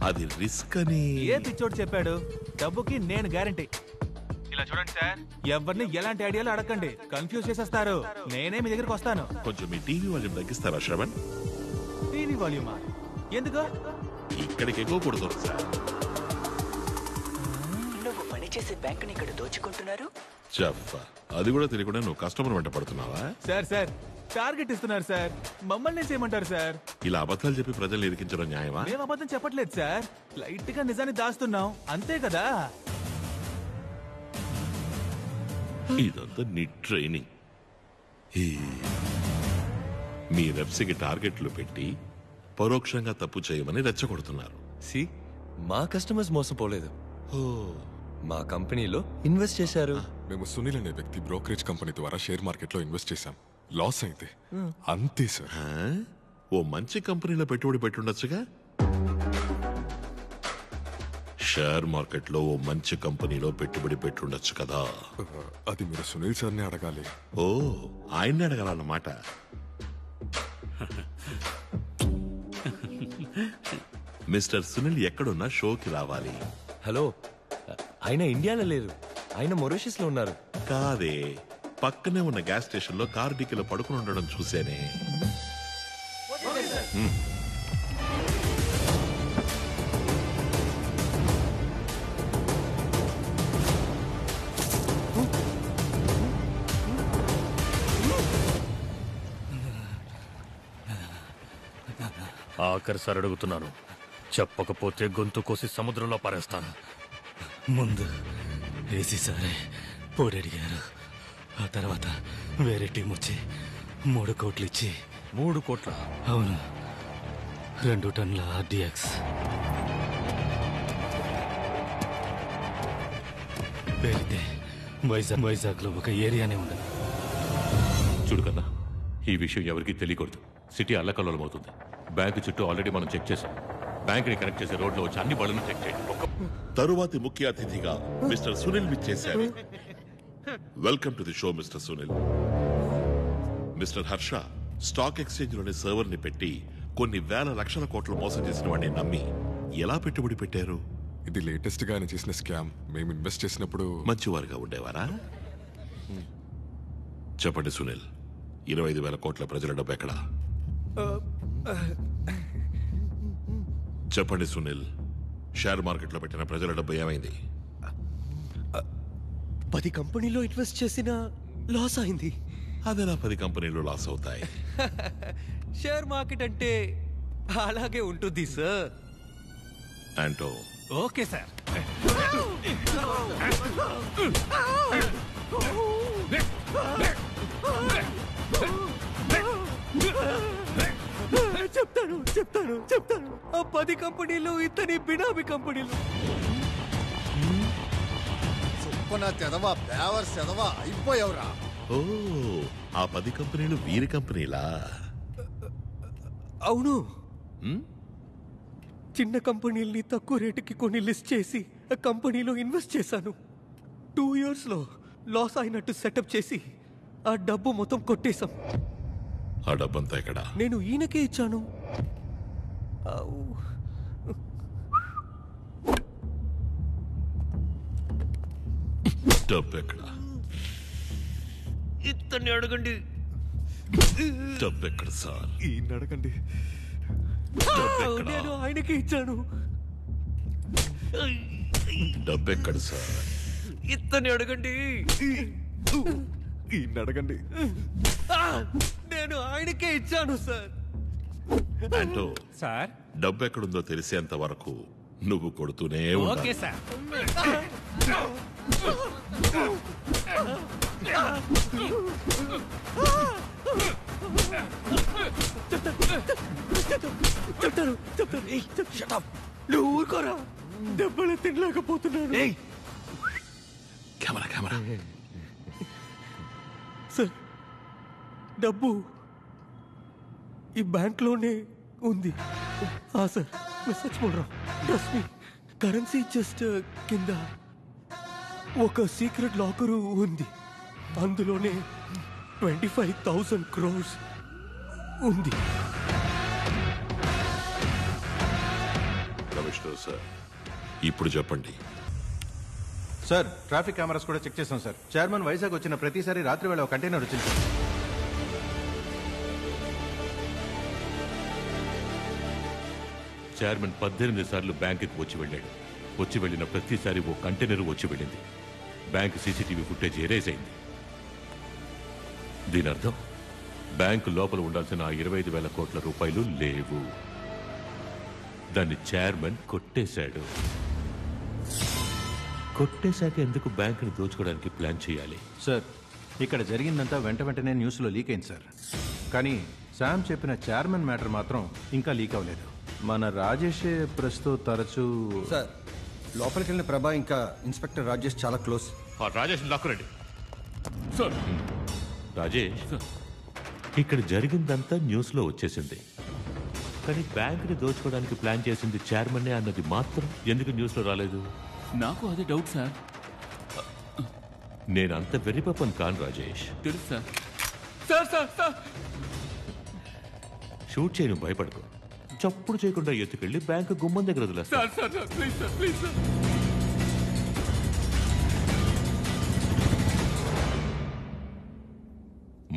అది రిస్క్ అని ఏ పిచ్చోడు చెప్పాడు? డబ్బుకి నేను గ్యారంటీ. ఇలా చూడండి సార్, ఎవరిని ఎలాంటి ఐడియాలు అడగండి, కన్ఫ్యూజ్ చేసేస్తారు. నేనే మీ దగ్గరికి వస్తాను. కొంచెం మీ టీవీ వాల్యూమ్ తగ్గిస్తారా శ్రవణ్? టీవీ వాల్యూమా? ఎందుకు? ఇక్కడికి ఎక్కువ కూడదు సార్. నువ్వు పనిచేసే బ్యాంకుని ఇక్కడ దోచుకుంటున్నారు. చెప్ప అది కూడా తెలియకుండా నువ్వు కస్టమర్ వెంట పడుతున్నావా? సార్ టార్గెట్ ఇస్తున్నారు సార్. మమ్మల్ని చేయమంటారు సార్? ఇలా అబద్ధాలు చెప్పి ప్రజల్ని ఇరికించడం న్యాయమా? మేము అబద్ధం చెప్పట్లేదు సార్, లైట్ గా నిజాన్ని దాస్తున్నాం అంతే కదా. ఇదంతా నీ ట్రైనింగ్. మీ రెప్స్కి టార్గెట్లు పెట్టి పరోక్షంగా తప్పు చేయమని రెచ్చగొడుతున్నారు. సి మా కస్టమర్స్ మోసపోలేదు, మా కంపెనీలో ఇన్వెస్ట్ చేశారు. మేము సునీల్ అనే వ్యక్తి బ్రోకరేజ్ కంపెనీ ద్వారా షేర్ మార్కెట్ లో ఇన్వెస్ట్ చేశాం. లాస్ అయింది అంతే సార్. ఓ మంచి కంపెనీలో పెట్టుబడి పెట్టుండొచ్చుగా. షేర్ మార్కెట్ లో ఓ మంచి కంపెనీలో పెట్టుబడి పెట్టుండొచ్చు కదా. అది మీరు సునీల్ సార్ని అడగాలి. ఓ ఆయన్ని అడగాలన్నమాట. మిస్టర్ సునీల్ ఎక్కడున్నా షోకి రావాలి. హలో, ఆయన ఇండియాలో లేరు, ఆయన మొరీషియస్ లో ఉన్నారు. కాదే, పక్కనే ఉన్న గ్యాస్ స్టేషన్ లో కార్ డిక్కీలో పడుకుని ఉండడం చూసేనే. ఆఖరిసారి అడుగుతున్నాను, చెప్పకపోతే గొంతు కోసి సముద్రంలో పారేస్తాను. ముందు ఏసీ సారే పోటీ అడిగారు. ఆ తర్వాత వేరే టీం వచ్చి 3 కోట్లు ఇచ్చి 3 కోట్ల? అవును, 2 టన్నుల ఆర్డిఎక్స్. పేరితే వైజాగ్లో ఒక ఏరియానే ఉండదు. చూడు కన్నా, ఈ విషయం ఎవరికీ తెలియకూడదు. సిటీ అల్లకల్లోలం అవుతుంది. బ్యాంకు చుట్టూ ఆల్రెడీ మనం చెక్ చేసాం. బ్యాంకుని కనెక్ట్ చేసే రోడ్లో వచ్చి అన్ని బళ్ళను చెక్ చేయండి. తరువాతి ముఖ్య అతిథిగా మిస్టర్ సునీల్ విచ్చేశారు. Welcome to the show mister Sunil. Mister Harsha stock exchange లోని సర్వర్ ని పెట్టి కొన్ని వేల లక్షల కోట్లు మోసం చేసిన వాడిని నమ్మి ఎలా పెట్టుబడి పెట్టారు? ఇది లేటెస్ట్ గా ఆయన చేసిన స్కామ్. మేము ఇన్వెస్ట్ చేసినప్పుడు మంచివారుగా ఉండేవారా? చెప్పండి సునీల్, 25,000 కోట్ల ప్రజల డబ్బు ఎక్కడా? చెప్పండి సునీల్, షేర్ మార్కెట్లో పెట్టిన ప్రజల డబ్బు ఏమైంది? 10 కంపెనీలో ఇన్వెస్ట్ చేసిన లాస్ అయింది. అదెలా 10 కంపెనీలు లాస్ అవుతాయి? షేర్ మార్కెట్ అంటే అలాగే ఉంటుంది సార్. ఆంటో. Okay sir. చెప్తాను. ఆ 10 కంపెనీలు ఇతని బినామీ కంపెనీలు. అయిపోయావురా. ఓ, ఆ 10 కంపెనీలు వీరి కంపెనీలా? అవును. చిన్న కంపెనీల్ని తక్కువ రేటుకి కొన్ని లిస్ట్ చేసి ఆ కంపెనీలో ఇన్వెస్ట్ చేశాను. 2 years లో లాస్ అయినట్టు సెటప్ చేసి ఆ డబ్బు మొత్తం కొట్టేశాం. ఆ డబ్బంతా ఎక్కడా? నేను ఈయనకే ఇచ్చాను. డబ్బు ఎక్కడా? ఇతన్ని అడగండి. డబ్బు ఎక్కడ సార్? ఈయన అడగండి. నేను ఆయనకే ఇచ్చాను. డబ్బు ఎక్కడ సార్? ఇతన్ని అడగండి. ఈయన అడగండి. నేను ఆయనకే ఇచ్చాను సార్. ఆంటో సార్, డబ్బు ఎక్కడుందో తెలిసేంత వరకు నువ్వు కొడుతూనే ఉండాలి. Okay sir. చెప్తాను. నువ్వు ఊరుకోరా. దెబ్బలు తినలేకపోతున్నాను. కెమెరా. సార్, డబ్బు ఈ బ్యాంక్లోనే ఉంది. సార్, मैं सच बोल रहा हूँ. Trust me. కరెన్సీ జస్ట్ కింద ఒక సీక్రెట్ లాకరు ఉంది. అందులోనే 25,000 crores ఉంది. కమిషనర్ సార్, ఇప్పుడు చెప్పండి. సార్, ట్రాఫిక్ కెమెరాస్ కూడా చెక్ చేసాం సార్. చైర్మన్ వైజాగ్ వచ్చిన ప్రతిసారి రాత్రి వేళ ఒక కంటైనర్ వచ్చింది. చైర్మన్ 18 సార్లు బ్యాంకుకి వచ్చి వెళ్ళాడు. వచ్చి వెళ్ళిన ప్రతిసారి ఓ కంటైనర్ వచ్చి వెళ్ళింది. బ్యాంక్ సీసీటీవీ ఫుటేజ్ ఎరేజ్ అయింది. దీని అర్థం బ్యాంకు లోపల ఉండాల్సిన 25,000 కోట్ల రూపాయలు లేవు. దాన్ని చైర్మన్ కొట్టేశాడు. కొట్టేశాక ఎందుకు బ్యాంకుని దోచుకోవడానికి ప్లాన్ చేయాలి? సార్, ఇక్కడ జరిగిందంతా వెంటనే న్యూస్లో లీక్ అయింది సార్. కానీ శామ్ చెప్పిన చైర్మన్ మ్యాటర్ మాత్రం ఇంకా లీక్ అవ్వలేదు. మన రాజేష్ ప్రస్తుతం తరచూ సార్, లోపలికి వెళ్ళిన ప్రభా ఇంకా ఇన్స్పెక్టర్ రాజేష్ చాలా క్లోజ్. రాజేష్ లాక్కురండి. సార్, రాజేష్, ఇక్కడ జరిగిందంతా న్యూస్లో వచ్చేసింది. కానీ బ్యాంకుని దోచుకోవడానికి ప్లాన్ చేసింది చైర్మన్నే అన్నది మాత్రం ఎందుకు న్యూస్లో రాలేదు? నాకు అదే డౌట్ సార్. నేనంత వెర్రిపప్పని కాను రాజేష్. తెలుసు sir. Sir sir sir shoot చేయను, భయపడకు. చప్పుడు చేయకుండా ఎత్తుకెళ్ళి బ్యాంకు గుమ్మం దగ్గర వదిలేస్తా. Sir sir sir please sir, please sir.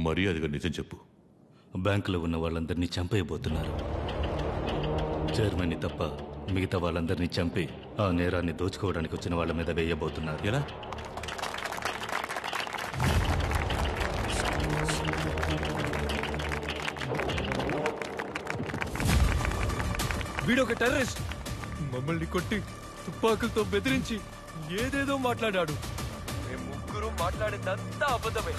మర్యాదగా నిజం చెప్పు. బ్యాంకులో ఉన్న వాళ్ళందరినీ చంపేయబోతున్నారు. చైర్మన్ని తప్ప మిగతా వాళ్ళందరినీ చంపి ఆ నేరాన్ని దోచుకోవడానికి వచ్చిన వాళ్ళ మీద వేయబోతున్నారు. ఎలా? వీడొక టెర్రరిస్ట్. మమ్మల్ని కొట్టి తుపాకులతో బెదిరించి ఏదేదో మాట్లాడాడు. మేము ముగ్గురు మాట్లాడిందంతా అబద్ధమే.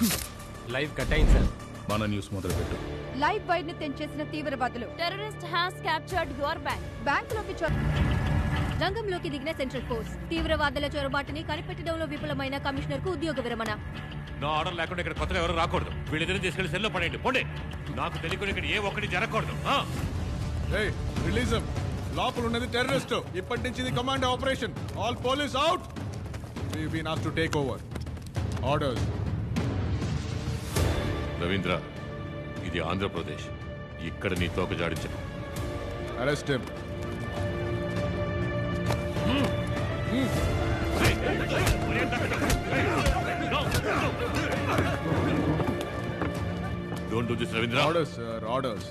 లైవ్ కట్ అయింది సార్. మన న్యూస్ మొదలుపెట్టు. లైవ్ వైర్ ని తెంచేసిన తీవ్రవాదులు. Terrorist has captured your bank. బ్యాంకులోకి రంగంలోకి దిగిన సెంట్రల్ ఫోర్స్. తీవ్రవాదుల చొరబాటుని కనిపెట్టడంలో విఫలమైన కమిషనర్ కు ఉద్యోగ విరమణ. నా ఆర్డర్ లేకుండా ఇక్కడ కొత్తగా ఎవరు రాకూడదు. వీళ్ళిద్దరిని తీసుకెళ్లి సెల్లో పడేయండి. పోండి. నాకు తెలియకుండా ఇక్కడ ఏ ఒక్కటి జరగకూడదు. రిలీజ్ లోపల ఉన్నది టెర్రరిస్ట్. ఇప్పటి నుంచి ఇది command operation. All police out. We been asked to take over. Orders. Ravindra, ఇది ఆంధ్రప్రదేశ్. ఇక్కడ నీ తోక జాడించు. Arrest him. Don't do this, Ravindra. Orders, sir. Orders.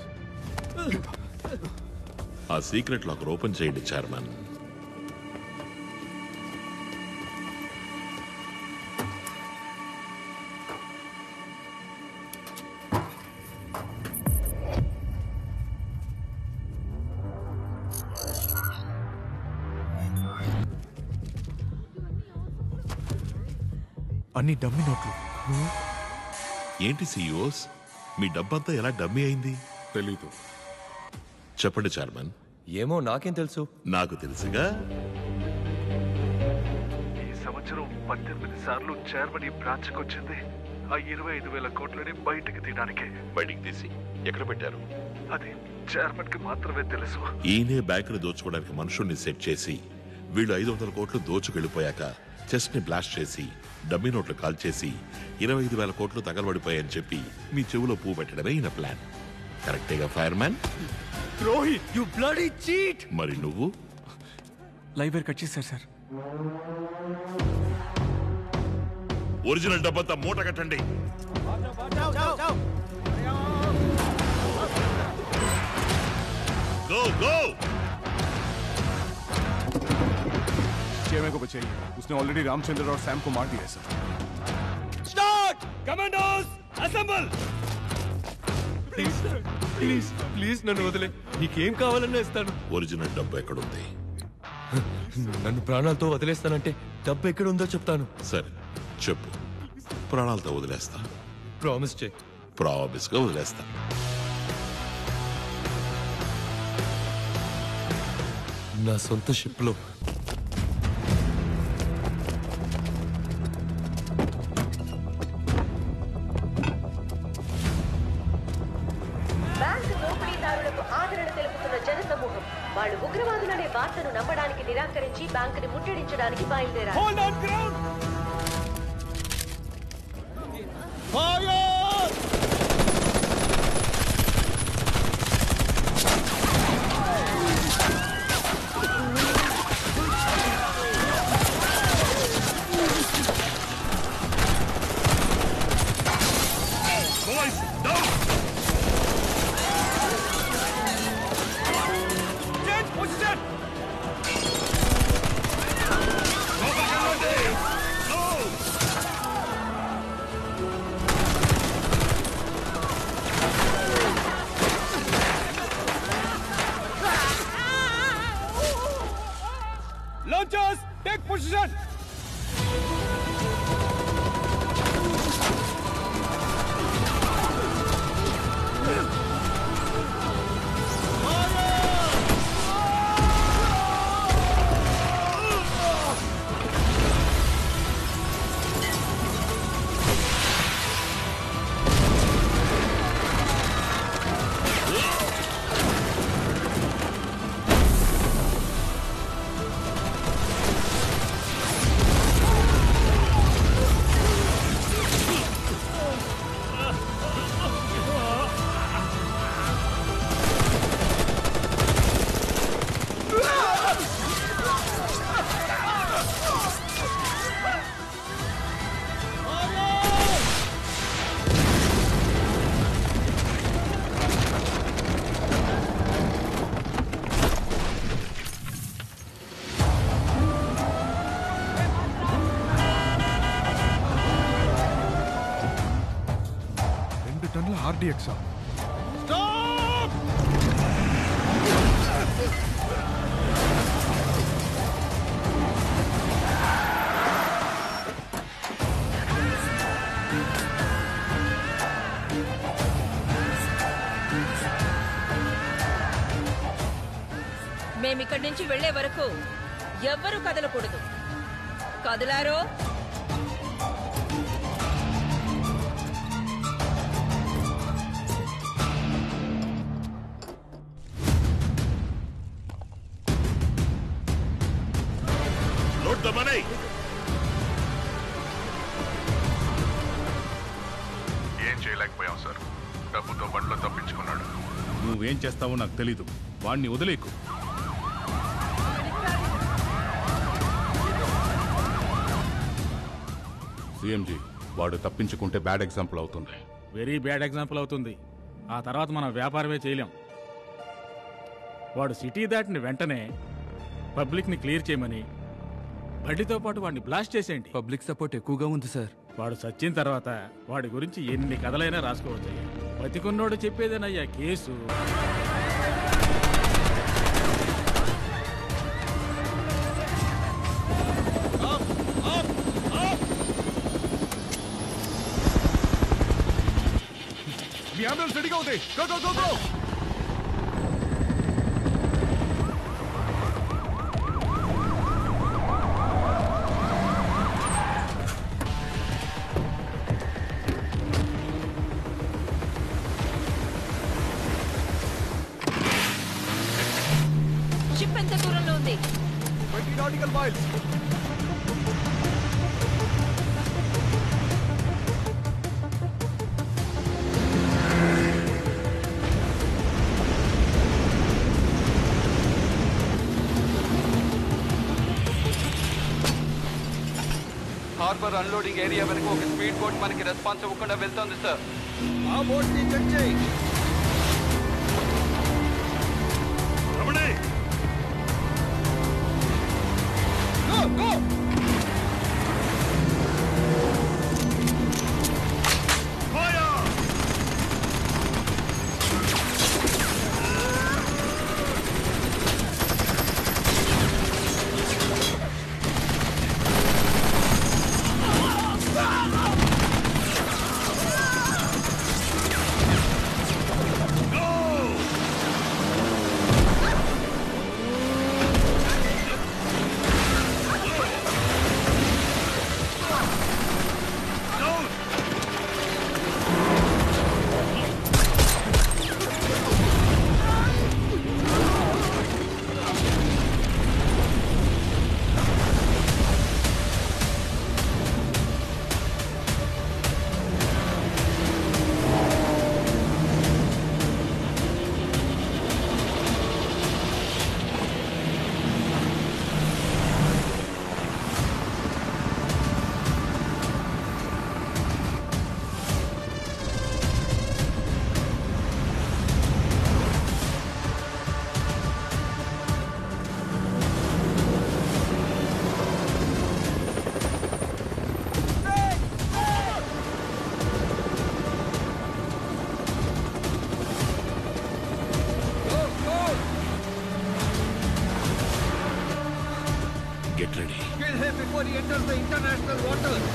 ఆ సీక్రెట్ లాకర్ ఓపెన్ చేయండి చైర్మన్. అన్ని డమ్మీ నోట్లు. ఏంటి సిఇఓస్, మీ డబ్బంతా ఎలా డమ్మీ అయింది? తెలీదు. చెప్పండి చైర్మన్. ఏమో నాకేం తెలుసు. నాకు తెలుసుగా. ఈ సంవత్సరం 18 సార్లు చైర్మన్ ఈ బ్రాంచ్కి వచ్చింది. ఆ 25,000 కోట్లని బయటికి తీయడానికి. బయటికి తీసి ఎక్కడ పెట్టారు? అది చైర్మన్ కి మాత్రమే తెలుసు. ఈయనే బ్యాంకుని దోచుకోవడానికి మనుషుల్ని సెట్ చేసి వీళ్ళు 500 కోట్లు దోచుకెళ్లిపోయాక చెస్ట్ ని బ్లాస్ట్ చేసి డమ్మీ నోట్లు కాల్ చేసి 25,000 కోట్లు తగలబడిపోయాయని చెప్పి మీ చెవులో పువ్వు పెట్టడమే ఈయన ప్లాన్. కరెక్టేగా ఫైర్ మ్యాన్? ద్రోహి, యు బ్లడీ చీట్. మరి నువ్వు? లైవ్ వైర్ కట్ చేశారు సార్. ఒరిజినల్ డబ్బంతా మూట కట్టండి. Go go. चेमे को बचाइए. उसने ऑलरेडी रामचंद्र और सैम को मार दिया है sir. Start. Commandos assemble. Please నన్ను వదిలే. నీకేం కావాలన్నా ఇస్తాను. ఒరిజినల్ డబ్బు ఎక్కడుంది? నన్ను ప్రాణాలతో వదిలేస్తానంటే డబ్బు ఎక్కడ ఉందో చెప్తాను. సరే చెప్పు. ప్రాణాలతో వదిలేస్తా. ప్రామిస్ చేయి. ప్రామిస్ గా వదిలేస్తా. నా సొంత షిప్ లో బ్యాంకు దోపిడీదారులకు ఆదరణ తెలుపుతున్న జనసమూహం. వాళ్ళు ఉగ్రవాదులనే వార్తను నమ్మడానికి నిరాకరించి బ్యాంకుని ముట్టడించడానికి బయలుదేరారు. Launchers, take position. RDX. Stop! నుంచి వెళ్లే వరకు ఎవ్వరూ కదలకూడదు. కదలారో లోడ్ ద మనీ. ఏం చేయలేకపోయాం సార్. డబ్బుతో బండ్లో తప్పించుకున్నాడు. నువ్వేం చేస్తావో నాకు తెలీదు. వాణ్ణి వదిలేకు. సిఎంజీ, వాడు తప్పించుకుంటే బ్యాడ్ ఎగ్జాంపుల్ అవుతుంది. వెరీ బ్యాడ్ ఎగ్జాంపుల్ అవుతుంది. ఆ తర్వాత మనం వ్యాపారమే చేయలేం. వాడు సిటీ దాటిన వెంటనే పబ్లిక్ని క్లియర్ చేయమని బండితో పాటు వాడిని బ్లాస్ట్ చేసేయండి. పబ్లిక్ సపోర్ట్ ఎక్కువగా ఉంది సార్. వాడు చచ్చిన తర్వాత వాడి గురించి ఎన్ని కథలైనా రాసుకోవచ్చు. బతికున్నోడు చెప్పేదేనయ్యా కేసు. మీ అంబులెన్స్ రెడీగా ఉంది. Go go go go. Ship ఎంత దూరంలో ఉంది? 20 nautical miles. Harbour unloading area వరకు ఒక స్పీడ్ బోట్ మనకి రెస్పాన్స్ ఇవ్వకుండా వెళ్తోంది సార్. ఆ బోట్ ని చెక్ చేయి. Go go. Get ready. Kill him before he enters the international waters.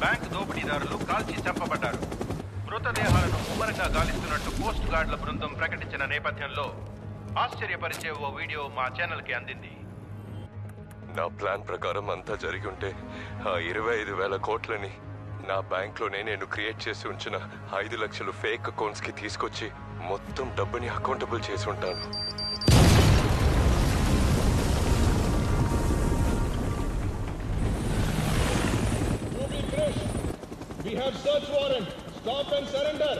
Bank దోపిడీదారులు కాల్చి చంపబడ్డారు. మృతదేహాలను ముమ్మరంగా గాలిస్తున్నట్టు కోస్ట్ గార్డుల బృందం ప్రకటించిన నేపథ్యంలో ఆశ్చర్యపరిచే ఓ వీడియో మా ఛానల్కి అందింది. నా ప్లాన్ ప్రకారం అంతా జరిగి ఉంటే ఆ 25,000 కోట్లని నా బ్యాంక్లోనే నేను క్రియేట్ చేసి ఉంచిన 5 లక్షలు ఫేక్ అకౌంట్స్కి తీసుకొచ్చి మొత్తం డబ్బుని అకౌంటబుల్ చేసి ఉంటాను. We have search warrant. Stop and surrender.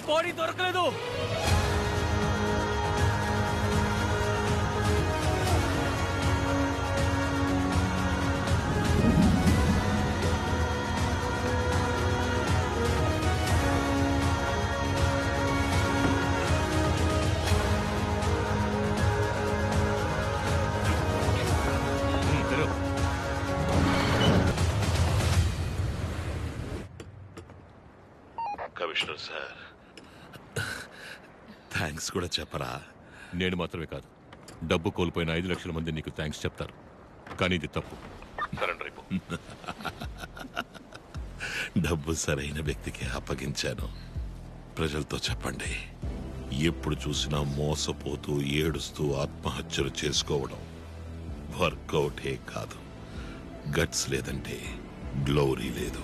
Body దొరకలేదు. కమిషనర్ సార్, థ్యాంక్స్ కూడా చెప్పరా? నేను మాత్రమే కాదు, డబ్బు కోల్పోయిన 5 లక్షల మంది నీకు థ్యాంక్స్ చెప్తారు. కానీ ఇది తప్పు. సరెండర్ అయిపో. డబ్బు సరైన వ్యక్తికి అప్పగించాను. ప్రజలతో చెప్పండి, ఎప్పుడు చూసినా మోసపోతూ ఏడుస్తూ ఆత్మహత్యలు చేసుకోవడం వర్కౌటే కాదు. గట్స్ లేదంటే గ్లోరీ లేదు.